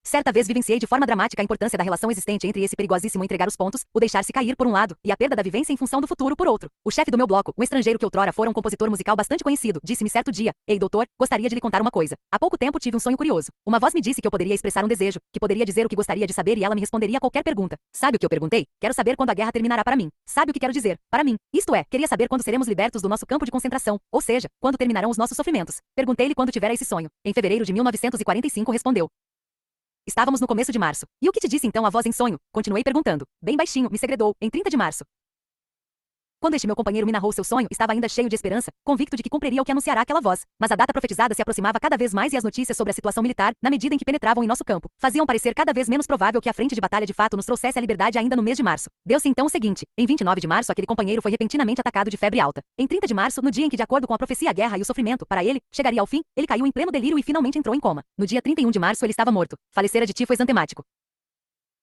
Certa vez vivenciei de forma dramática a importância da relação existente entre esse perigosíssimo entregar os pontos, o deixar-se cair por um lado, e a perda da vivência em função do futuro por outro. O chefe do meu bloco, um estrangeiro que outrora fora um compositor musical bastante conhecido, disse-me certo dia: Ei, doutor, gostaria de lhe contar uma coisa. Há pouco tempo tive um sonho curioso. Uma voz me disse que eu poderia expressar um desejo, que poderia dizer o que gostaria de saber e ela me responderia a qualquer pergunta. Sabe o que eu perguntei? Quero saber quando a guerra terminará para mim. Sabe o que quero dizer? Para mim. Isto é, queria saber quando seremos libertos do nosso campo de concentração, ou seja, quando terminarão os nossos sofrimentos. Perguntei-lhe quando tivera esse sonho. Em fevereiro de 1945 respondeu: Estávamos no começo de março. E o que te disse então a voz em sonho? Continuei perguntando. Bem baixinho, me segredou, em 30 de março. Quando este meu companheiro me narrou seu sonho, estava ainda cheio de esperança, convicto de que cumpriria o que anunciará aquela voz. Mas a data profetizada se aproximava cada vez mais e as notícias sobre a situação militar, na medida em que penetravam em nosso campo, faziam parecer cada vez menos provável que a frente de batalha de fato nos trouxesse a liberdade ainda no mês de março. Deu-se então o seguinte: em 29 de março aquele companheiro foi repentinamente atacado de febre alta. Em 30 de março, no dia em que de acordo com a profecia a guerra e o sofrimento, para ele, chegaria ao fim, ele caiu em pleno delírio e finalmente entrou em coma. No dia 31 de março ele estava morto. Falecera de tifo exantemático.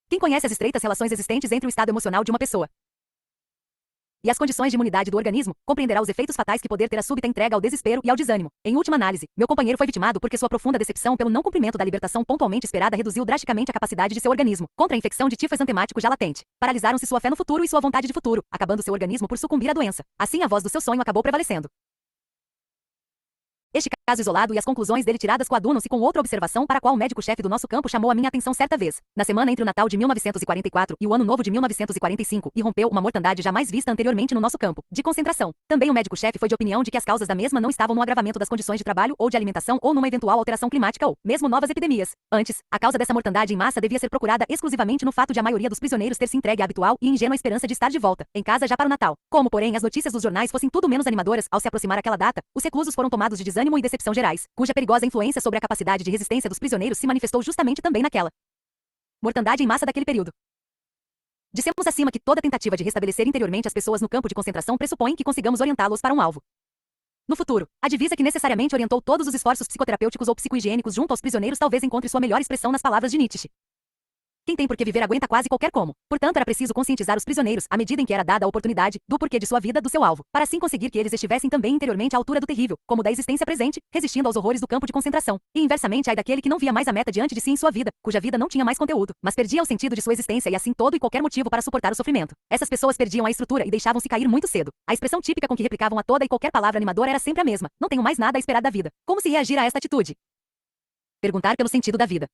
Quem conhece as estreitas relações existentes entre o estado emocional de uma pessoa e as condições de imunidade do organismo, compreenderá os efeitos fatais que poder ter a súbita entrega ao desespero e ao desânimo. Em última análise, meu companheiro foi vitimado porque sua profunda decepção pelo não cumprimento da libertação pontualmente esperada reduziu drasticamente a capacidade de seu organismo contra a infecção de tifo exantemático já latente. Paralisaram-se sua fé no futuro e sua vontade de futuro, acabando seu organismo por sucumbir à doença. Assim a voz do seu sonho acabou prevalecendo. Este caso isolado e as conclusões dele tiradas coadunam-se com outra observação para a qual o médico-chefe do nosso campo chamou a minha atenção certa vez. Na semana entre o Natal de 1944 e o Ano Novo de 1945, irrompeu uma mortandade jamais vista anteriormente no nosso campo de concentração. Também o médico-chefe foi de opinião de que as causas da mesma não estavam no agravamento das condições de trabalho ou de alimentação ou numa eventual alteração climática ou, mesmo, novas epidemias. Antes, a causa dessa mortandade em massa devia ser procurada exclusivamente no fato de a maioria dos prisioneiros ter se entregue à habitual e ingênua esperança de estar de volta em casa já para o Natal. Como, porém, as notícias dos jornais fossem tudo menos animadoras ao se aproximar aquela data, os reclusos foram tomados de desânimo e decepção gerais, cuja perigosa influência sobre a capacidade de resistência dos prisioneiros se manifestou justamente também naquela mortandade em massa daquele período. Dissemos acima que toda tentativa de restabelecer interiormente as pessoas no campo de concentração pressupõe que consigamos orientá-los para um alvo no futuro. A divisa que necessariamente orientou todos os esforços psicoterapêuticos ou psicohigiênicos junto aos prisioneiros talvez encontre sua melhor expressão nas palavras de Nietzsche. Quem tem por que viver aguenta quase qualquer como. Portanto, era preciso conscientizar os prisioneiros, à medida em que era dada a oportunidade, do porquê de sua vida, do seu alvo, para assim conseguir que eles estivessem também interiormente à altura do terrível, como da existência presente, resistindo aos horrores do campo de concentração. E inversamente, ai daquele que não via mais a meta diante de si em sua vida, cuja vida não tinha mais conteúdo, mas perdia o sentido de sua existência e assim todo e qualquer motivo para suportar o sofrimento. Essas pessoas perdiam a estrutura e deixavam-se cair muito cedo. A expressão típica com que replicavam a toda e qualquer palavra animadora era sempre a mesma: não tenho mais nada a esperar da vida. Como se reagir a esta atitude? Perguntar pelo sentido da vida.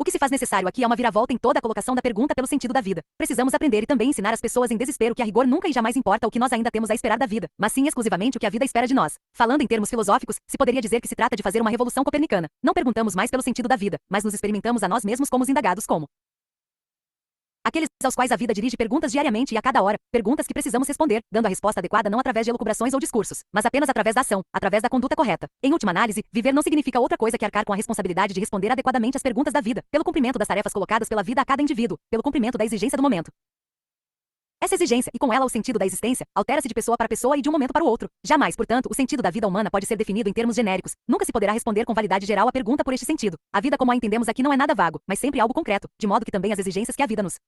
O que se faz necessário aqui é uma viravolta em toda a colocação da pergunta pelo sentido da vida. Precisamos aprender e também ensinar as pessoas em desespero que a rigor nunca e jamais importa o que nós ainda temos a esperar da vida, mas sim exclusivamente o que a vida espera de nós. Falando em termos filosóficos, se poderia dizer que se trata de fazer uma revolução copernicana. Não perguntamos mais pelo sentido da vida, mas nos experimentamos a nós mesmos como os indagados como aqueles aos quais a vida dirige perguntas diariamente e a cada hora, perguntas que precisamos responder, dando a resposta adequada não através de elucubrações ou discursos, mas apenas através da ação, através da conduta correta. Em última análise, viver não significa outra coisa que arcar com a responsabilidade de responder adequadamente às perguntas da vida, pelo cumprimento das tarefas colocadas pela vida a cada indivíduo, pelo cumprimento da exigência do momento. Essa exigência, e com ela o sentido da existência, altera-se de pessoa para pessoa e de um momento para o outro. Jamais, portanto, o sentido da vida humana pode ser definido em termos genéricos. Nunca se poderá responder com validade geral à pergunta por este sentido. A vida como a entendemos aqui não é nada vago, mas sempre algo concreto, de modo que também as exigências que a vida nos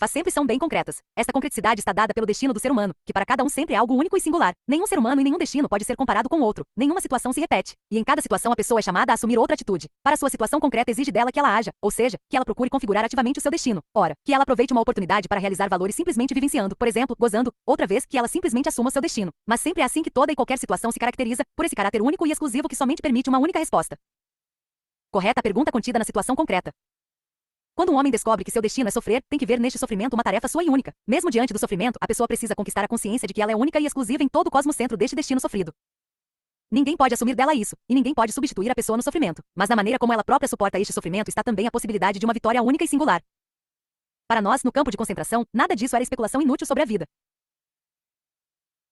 faz sempre são bem concretas. Esta concreticidade está dada pelo destino do ser humano, que para cada um sempre é algo único e singular. Nenhum ser humano e nenhum destino pode ser comparado com outro. Nenhuma situação se repete. E em cada situação a pessoa é chamada a assumir outra atitude. Para sua situação concreta exige dela que ela haja, ou seja, que ela procure configurar ativamente o seu destino. Ora, que ela aproveite uma oportunidade para realizar valores simplesmente vivenciando, por exemplo, gozando. Outra vez, que ela simplesmente assuma o seu destino. Mas sempre é assim que toda e qualquer situação se caracteriza, por esse caráter único e exclusivo que somente permite uma única resposta correta à pergunta contida na situação concreta. Quando um homem descobre que seu destino é sofrer, tem que ver neste sofrimento uma tarefa sua e única. Mesmo diante do sofrimento, a pessoa precisa conquistar a consciência de que ela é única e exclusiva em todo o cosmocentro deste destino sofrido. Ninguém pode assumir dela isso, e ninguém pode substituir a pessoa no sofrimento. Mas na maneira como ela própria suporta este sofrimento está também a possibilidade de uma vitória única e singular. Para nós, no campo de concentração, nada disso era especulação inútil sobre a vida.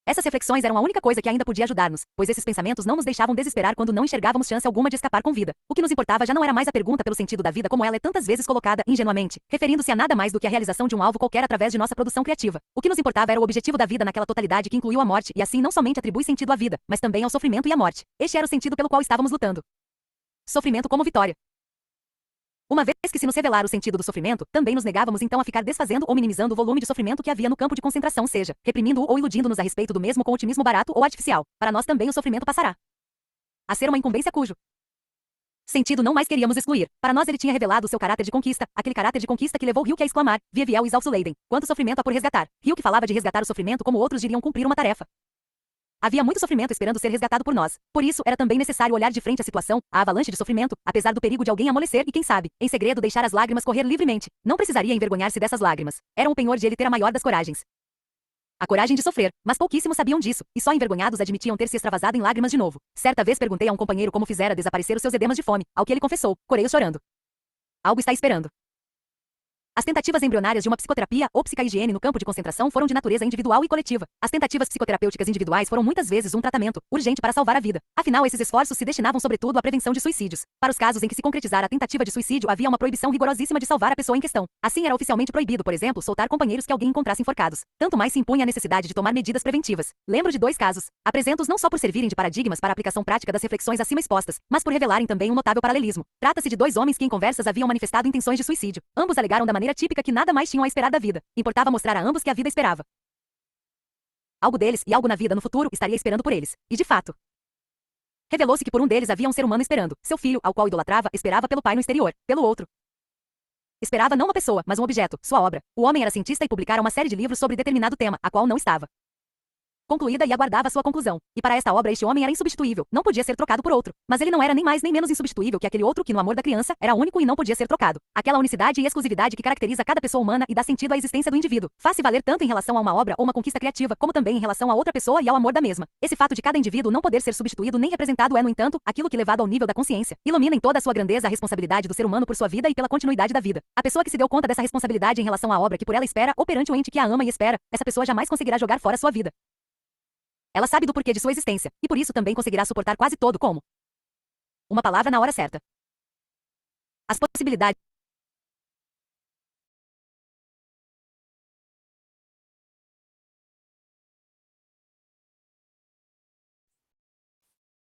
Essas reflexões eram a única coisa que ainda podia ajudar-nos, pois esses pensamentos não nos deixavam desesperar quando não enxergávamos chance alguma de escapar com vida. O que nos importava já não era mais a pergunta pelo sentido da vida como ela é tantas vezes colocada, ingenuamente, referindo-se a nada mais do que a realização de um alvo qualquer através de nossa produção criativa. O que nos importava era o objetivo da vida naquela totalidade que incluiu a morte, e assim não somente atribui sentido à vida, mas também ao sofrimento e à morte. Este era o sentido pelo qual estávamos lutando. Sofrimento como vitória. Uma vez que se nos revelara o sentido do sofrimento, também nos negávamos então a ficar desfazendo ou minimizando o volume de sofrimento que havia no campo de concentração, seja, reprimindo-o ou iludindo-nos a respeito do mesmo com otimismo barato ou artificial. Para nós também o sofrimento passará a ser uma incumbência cujo sentido não mais queríamos excluir. Para nós ele tinha revelado o seu caráter de conquista, aquele caráter de conquista que levou Hilke a exclamar: Via viel exalso Leiden. Quanto sofrimento há por resgatar. Hilke falava de resgatar o sofrimento como outros diriam cumprir uma tarefa. Havia muito sofrimento esperando ser resgatado por nós. Por isso, era também necessário olhar de frente à situação, a avalanche de sofrimento, apesar do perigo de alguém amolecer e, quem sabe, em segredo deixar as lágrimas correr livremente. Não precisaria envergonhar-se dessas lágrimas. Era um penhor de ele ter a maior das coragens. A coragem de sofrer, mas pouquíssimos sabiam disso, e só envergonhados admitiam ter se extravasado em lágrimas de novo. Certa vez perguntei a um companheiro como fizera desaparecer os seus edemas de fome, ao que ele confessou: Coreio chorando. Algo está esperando. As tentativas embrionárias de uma psicoterapia ou psicohigiene no campo de concentração foram de natureza individual e coletiva. As tentativas psicoterapêuticas individuais foram muitas vezes um tratamento urgente para salvar a vida. Afinal, esses esforços se destinavam sobretudo à prevenção de suicídios. Para os casos em que se concretizara a tentativa de suicídio, havia uma proibição rigorosíssima de salvar a pessoa em questão. Assim, era oficialmente proibido, por exemplo, soltar companheiros que alguém encontrasse enforcados. Tanto mais se impunha a necessidade de tomar medidas preventivas. Lembro de 2 casos. Apresento-os não só por servirem de paradigmas para a aplicação prática das reflexões acima expostas, mas por revelarem também um notável paralelismo. Trata-se de 2 homens que em conversas haviam manifestado intenções de suicídio. Ambos alegaram da maneira típica que nada mais tinham a esperar da vida. Importava mostrar a ambos que a vida esperava algo deles, e algo na vida no futuro estaria esperando por eles. E de fato, revelou-se que por um deles havia um ser humano esperando. Seu filho, ao qual idolatrava, esperava pelo pai no exterior. Pelo outro, esperava não uma pessoa, mas um objeto, sua obra. O homem era cientista e publicara uma série de livros sobre determinado tema, a qual não estava concluída e aguardava sua conclusão. E para esta obra este homem era insubstituível, não podia ser trocado por outro. Mas ele não era nem mais nem menos insubstituível que aquele outro que no amor da criança era único e não podia ser trocado. Aquela unicidade e exclusividade que caracteriza cada pessoa humana e dá sentido à existência do indivíduo. Faz-se valer tanto em relação a uma obra ou uma conquista criativa, como também em relação a outra pessoa e ao amor da mesma. Esse fato de cada indivíduo não poder ser substituído nem representado é, no entanto, aquilo que, levado ao nível da consciência, ilumina em toda a sua grandeza a responsabilidade do ser humano por sua vida e pela continuidade da vida. A pessoa que se deu conta dessa responsabilidade em relação à obra que por ela espera ou perante o ente que a ama e espera, essa pessoa jamais conseguirá jogar fora sua vida. Ela sabe do porquê de sua existência, e por isso também conseguirá suportar quase todo como uma palavra na hora certa. As possibilidades.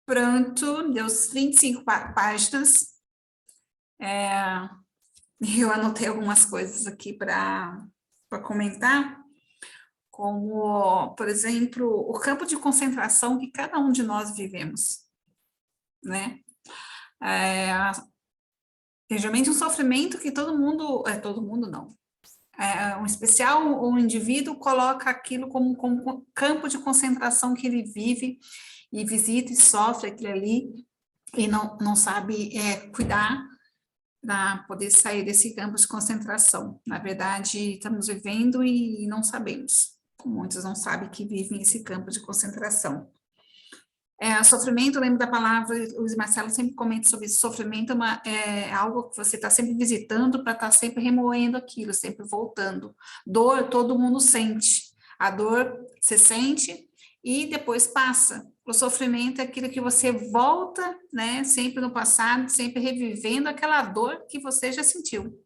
Pronto, deu 25 páginas. Eu anotei algumas coisas aqui para comentar, como, por exemplo, o campo de concentração que cada um de nós vivemos, né? Geralmente um sofrimento que todo mundo não, um especial, um indivíduo coloca aquilo como um campo de concentração que ele vive e visita e sofre aquilo ali e não sabe cuidar para poder sair desse campo de concentração. Na verdade, estamos vivendo e não sabemos. Muitos não sabem que vivem esse campo de concentração. Sofrimento, eu lembro da palavra, o Luiz Marcelo sempre comenta sobre isso, sofrimento é algo que você está sempre visitando para estar sempre remoendo aquilo, sempre voltando. Dor, todo mundo sente. A dor, você sente e depois passa. O sofrimento é aquilo que você volta, né, sempre no passado, sempre revivendo aquela dor que você já sentiu.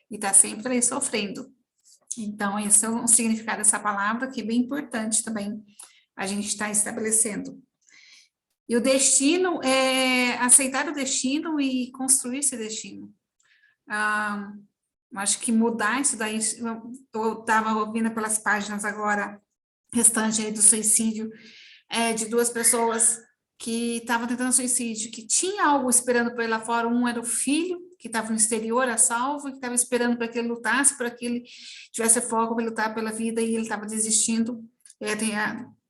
E está sempre aí sofrendo. Então, esse é um significado dessa palavra que é bem importante também a gente está estabelecendo. E o destino é aceitar o destino e construir esse destino. Acho que mudar isso daí, eu estava ouvindo pelas páginas agora, restante aí do suicídio, de duas pessoas que estavam tentando suicídio, que tinha algo esperando por ele lá fora, um era o filho, que estava no exterior, a salvo, que estava esperando para que ele lutasse, para que ele tivesse foco para lutar pela vida, e ele estava desistindo,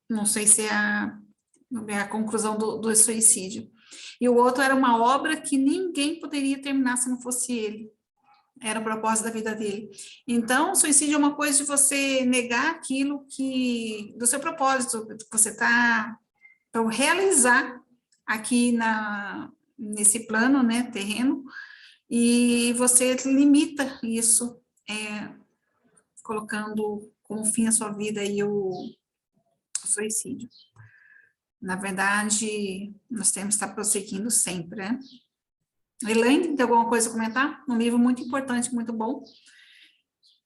não sei se é a conclusão do suicídio. E o outro era uma obra que ninguém poderia terminar se não fosse ele. Era o propósito da vida dele. Então, o suicídio é uma coisa de você negar aquilo do seu propósito, que você está para realizar aqui nesse plano, né, terreno, e você limita isso, colocando como fim a sua vida e o suicídio. Na verdade, nós temos que estar prosseguindo sempre, né? Elaine, tem alguma coisa a comentar? Um livro muito importante, muito bom.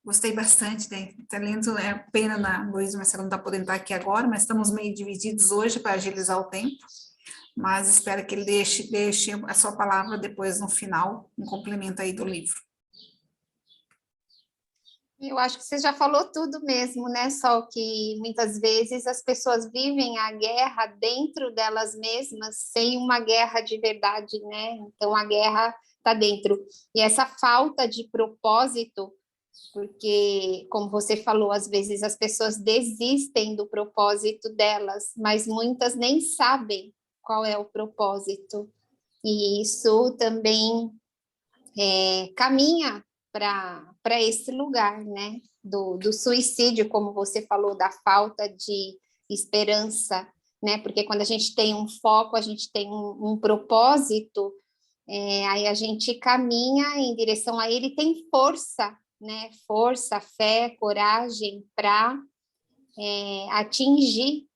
Gostei bastante, né? Tá lendo, pena na Luiz Marcelo não está podendo estar aqui agora, mas estamos meio divididos hoje para agilizar o tempo. Mas espero que ele deixe a sua palavra depois no final, um complemento aí do livro. Eu acho que você já falou tudo mesmo, né? Só que muitas vezes as pessoas vivem a guerra dentro delas mesmas, sem uma guerra de verdade, né? Então a guerra está dentro. E essa falta de propósito, porque, como você falou, às vezes as pessoas desistem do propósito delas, mas muitas nem sabem qual é o propósito. E isso também caminha para esse lugar, né, do suicídio, como você falou, da falta de esperança, né, porque quando a gente tem um foco, a gente tem um propósito, aí a gente caminha em direção a ele, tem força, né, força, fé, coragem para atingir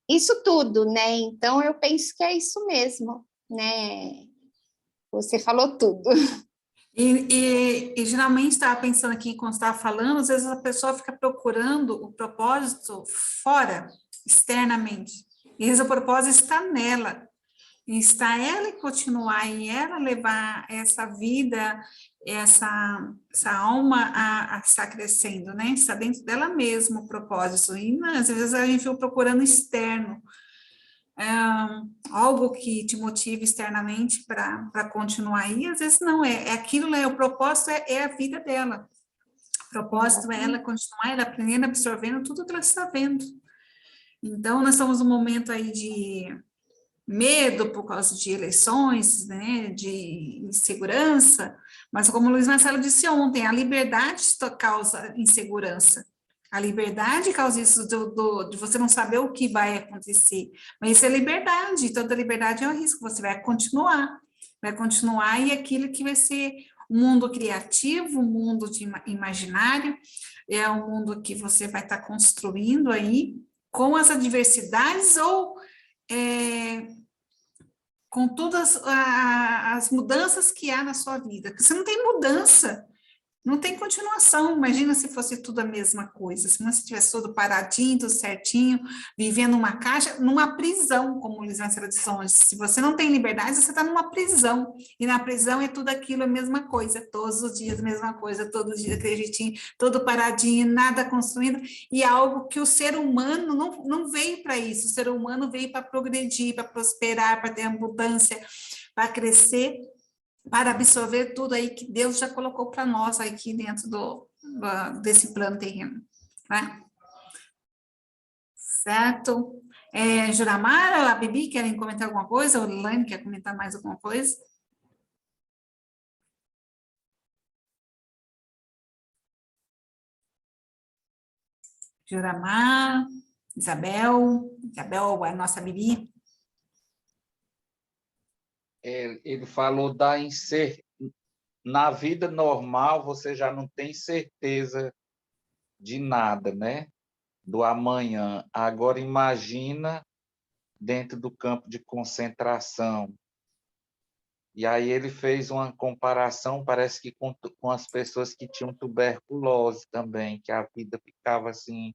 isso tudo, né, então eu penso que é isso mesmo, né. Você falou tudo. E geralmente estava pensando aqui, quando estava falando, às vezes a pessoa fica procurando o propósito fora, externamente. E às vezes o propósito está nela. E está ela continuar, e ela levar essa vida, essa alma a estar crescendo, né? Está dentro dela mesma o propósito. E às vezes a gente fica procurando externo. Algo que te motive externamente para continuar aí, às vezes não, aquilo, o propósito é a vida dela, O propósito é ela continuar ela aprendendo, absorvendo tudo que ela está vendo. Então, nós estamos num momento aí de medo por causa de eleições, né, de insegurança, mas como o Luiz Marcelo disse ontem, a liberdade causa insegurança. A liberdade causa isso de você não saber o que vai acontecer. Mas isso é liberdade, toda liberdade é um risco, você vai continuar e aquilo que vai ser um mundo criativo, um mundo de imaginário, é um mundo que você vai estar construindo aí, com as adversidades ou com todas as mudanças que há na sua vida. Porque você não tem mudança, não tem continuação. Imagina se fosse tudo a mesma coisa, se não estivesse tudo paradinho, tudo certinho, vivendo numa caixa, numa prisão, como o Luiz Marcelo disse ontem. Se você não tem liberdade, você está numa prisão, e na prisão é tudo aquilo, a mesma coisa, todos os dias a mesma coisa, todos os dias aquele jeitinho, todo paradinho, nada construindo, e é algo que o ser humano não veio para isso, o ser humano veio para progredir, para prosperar, para ter abundância, para crescer, para absorver tudo aí que Deus já colocou para nós aqui dentro desse plano terreno, né? Certo? Juramara, a Bibi, querem comentar alguma coisa? O Lane quer comentar mais alguma coisa? Juramar, Isabel, a nossa Bibi. Ele falou na vida normal você já não tem certeza de nada, né? Do amanhã. Agora imagina dentro do campo de concentração. E aí ele fez uma comparação, parece que com as pessoas que tinham tuberculose também, que a vida ficava assim,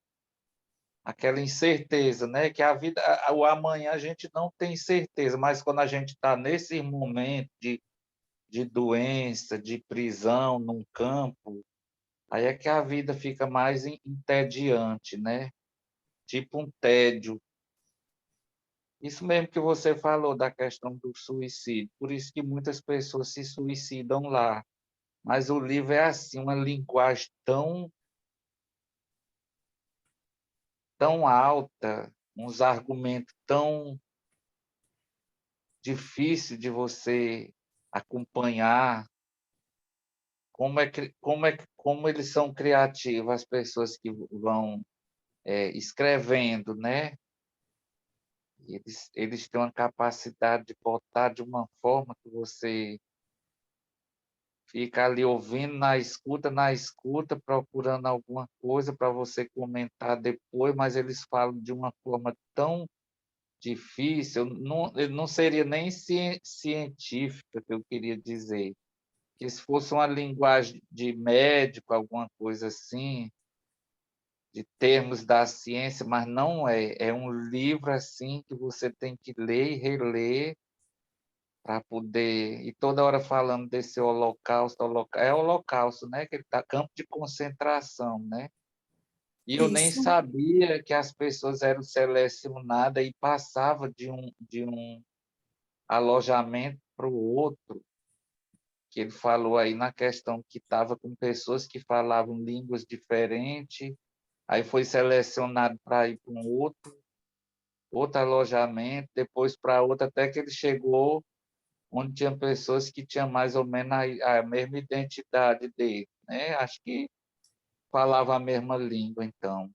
aquela incerteza, né? Que a vida, o amanhã a gente não tem certeza, mas quando a gente está nesse momento de doença, de prisão num campo, aí é que a vida fica mais entediante, né? Tipo um tédio. Isso mesmo que você falou da questão do suicídio, por isso que muitas pessoas se suicidam lá. Mas o livro é assim, uma linguagem tão alta, uns argumentos tão difíceis de você acompanhar. Como eles são criativos, as pessoas que vão escrevendo, né? Eles têm uma capacidade de botar de uma forma que você fica ali ouvindo na escuta, procurando alguma coisa para você comentar depois, mas eles falam de uma forma tão difícil, não seria nem científica que eu queria dizer, que se fosse uma linguagem de médico, alguma coisa assim, de termos da ciência, mas não é. É um livro assim que você tem que ler e reler para poder... E toda hora falando desse holocausto, é holocausto, né? Que ele está campo de concentração, né? E eu nem Isso. sabia que as pessoas eram selecionadas e passavam de um alojamento para o outro, que ele falou aí na questão que estava com pessoas que falavam línguas diferentes, aí foi selecionado para ir para um outro alojamento, depois para outro, até que ele chegou onde tinha pessoas que tinham mais ou menos a mesma identidade dele, né? Acho que falava a mesma língua, então.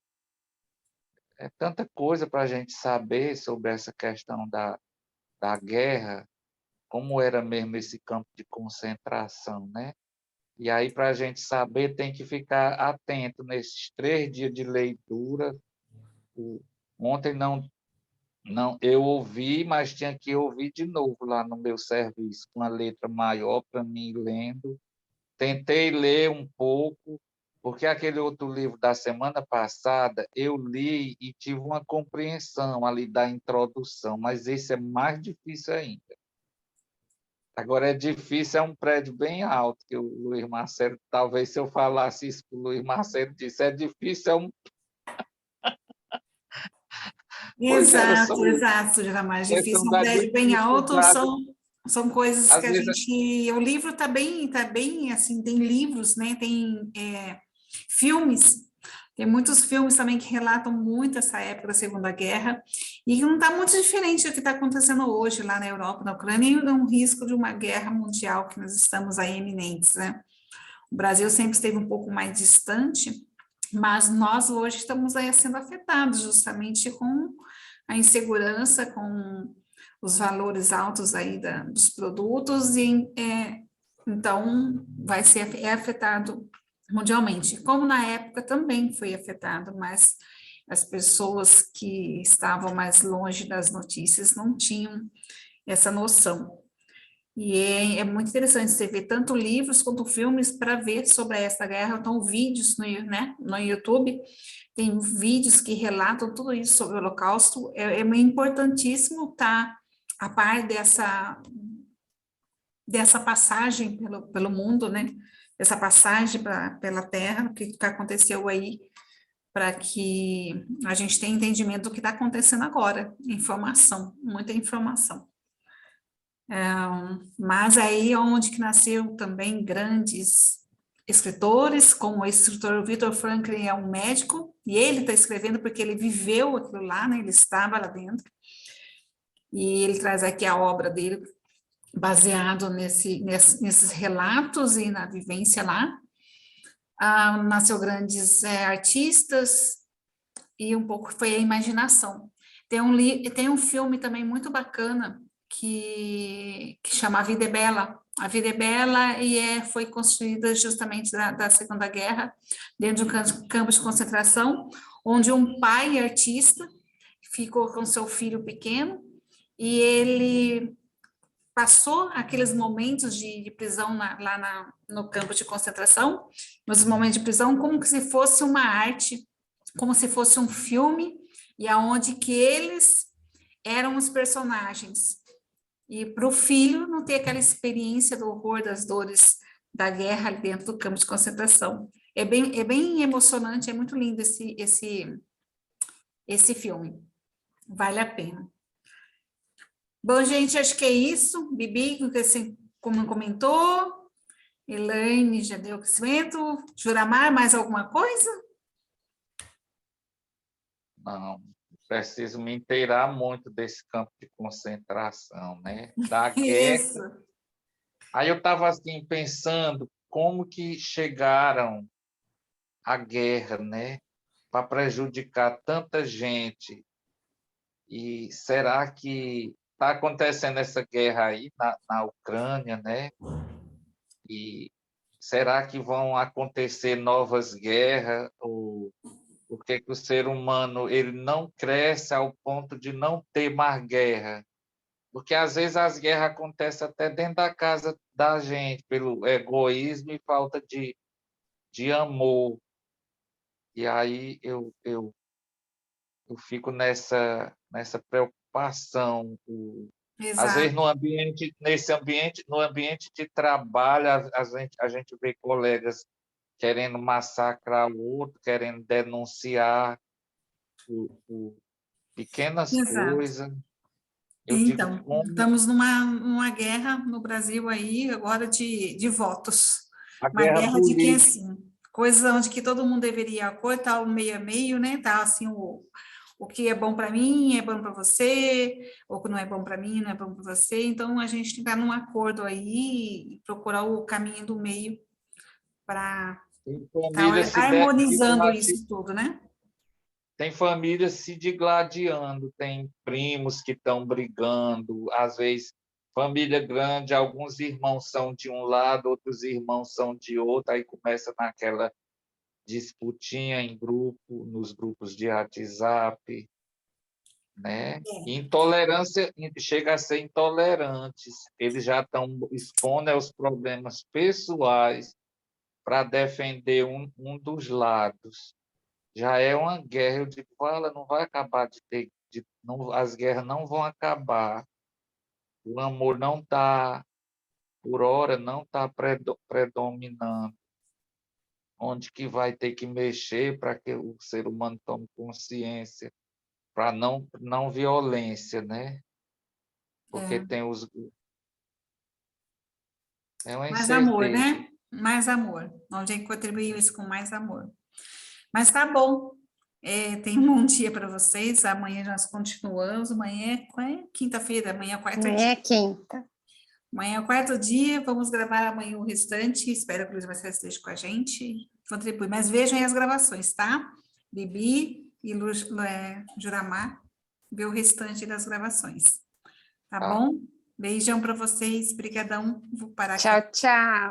É tanta coisa para a gente saber sobre essa questão da guerra, como era mesmo esse campo de concentração, né? E aí, para a gente saber, tem que ficar atento nesses 3 dias de leitura. Ontem não, eu ouvi, mas tinha que ouvir de novo lá no meu serviço, com a letra maior para mim lendo. Tentei ler um pouco, porque aquele outro livro da semana passada eu li e tive uma compreensão ali da introdução, mas esse é mais difícil ainda. Agora é difícil, é um prédio bem alto, que o Luiz Marcelo, talvez se eu falasse isso para o Luiz Marcelo, disse, é difícil, é um... Pois era só Exato, já mais questão difícil, um da prédio bem alto, dificuldade. são coisas Às que a vezes, gente... O livro tá bem, assim, tem livros, né, tem filmes. Tem muitos filmes também que relatam muito essa época da Segunda Guerra, e não está muito diferente do que está acontecendo hoje lá na Europa, na Ucrânia, e um risco de uma guerra mundial que nós estamos aí iminentes, né? O Brasil sempre esteve um pouco mais distante, mas nós hoje estamos aí sendo afetados justamente com a insegurança, com os valores altos aí dos produtos, e então vai ser afetado mundialmente, como na época também foi afetado, mas as pessoas que estavam mais longe das notícias não tinham essa noção. E é muito interessante você ver tanto livros quanto filmes para ver sobre essa guerra. Então, vídeos no YouTube, tem vídeos que relatam tudo isso sobre o Holocausto. É importantíssimo estar a par dessa passagem pelo mundo, né? Essa passagem pela Terra, o que aconteceu aí, para que a gente tenha entendimento do que está acontecendo agora. Informação, muita informação. Mas aí é onde que nasceu também grandes escritores, como o escritor Viktor Frankl é um médico, e ele está escrevendo porque ele viveu aquilo lá, né? Ele estava lá dentro, e ele traz aqui a obra dele, baseado nesses relatos e na vivência lá. Nasceu grandes artistas, e um pouco foi a imaginação. Tem um filme também muito bacana, que chama A Vida é Bela. A Vida é Bela e foi construída justamente da Segunda Guerra, dentro de um campo de concentração, onde um pai artista ficou com seu filho pequeno, e ele passou aqueles momentos de prisão lá no campo de concentração, nos momentos de prisão, como se fosse uma arte, como se fosse um filme, e aonde que eles eram os personagens. E para o filho não ter aquela experiência do horror, das dores da guerra ali dentro do campo de concentração. É bem emocionante, é muito lindo esse filme. Vale a pena. Bom, gente, acho que é isso. Bibi, como comentou, Elaine já deu crescimento. Juramar, mais alguma coisa? Não, preciso me inteirar muito desse campo de concentração, né? Da guerra. Isso. Aí eu estava assim pensando como que chegaram à guerra, né? Para prejudicar tanta gente. E será que está acontecendo essa guerra aí na Ucrânia, né? E será que vão acontecer novas guerras? Ou por que o ser humano ele não cresce ao ponto de não ter mais guerra? Porque às vezes as guerras acontecem até dentro da casa da gente, pelo egoísmo e falta de amor. E aí eu fico nessa preocupação. Às vezes Exato. no ambiente de trabalho, a gente vê colegas querendo massacrar o outro, querendo denunciar por pequenas Exato. coisas. Eu digo Então, como estamos numa guerra no Brasil aí, agora de votos. a Uma guerra guerra de quem, política. assim, coisa onde que todo mundo deveria cortar o meio a meio, né? Tá assim, o que é bom para mim é bom para você, o que não é bom para mim não é bom para você. Então, a gente tem que estar num acordo aí e procurar o caminho do meio para Tem estar família harmonizando isso tudo, né? tem família se digladiando, tem primos que estão brigando, às vezes família grande, alguns irmãos são de um lado, outros irmãos são de outro, aí começa naquela disputinha em grupo, nos grupos de WhatsApp, né? Intolerância chega a ser intolerantes, eles já estão expondo aos problemas pessoais para defender um dos lados. Já é uma guerra. Eu digo, ela não vai acabar não, as guerras não vão acabar. O amor não está, por hora, não está predominando. Onde que vai ter que mexer para que o ser humano tome consciência para não violência, né? Porque É. tem é uma Mais amor, incerteza. né? Mais amor. Onde é que contribuir isso com mais amor? Mas tá bom. Tem um bom dia para vocês. Amanhã nós continuamos. Amanhã é quinta-feira, amanhã é o quarto Amanhã dia. é quinta. Amanhã é o quarto dia. Vamos gravar amanhã o restante. Espero que o Luiz Marcelo esteja com a gente. Contribui. Mas vejam aí as gravações, tá? Bibi e Juramar, vê o restante das gravações. Tá Tá. bom? Beijão para vocês. Brigadão. Vou parar aqui. Tchau, tchau.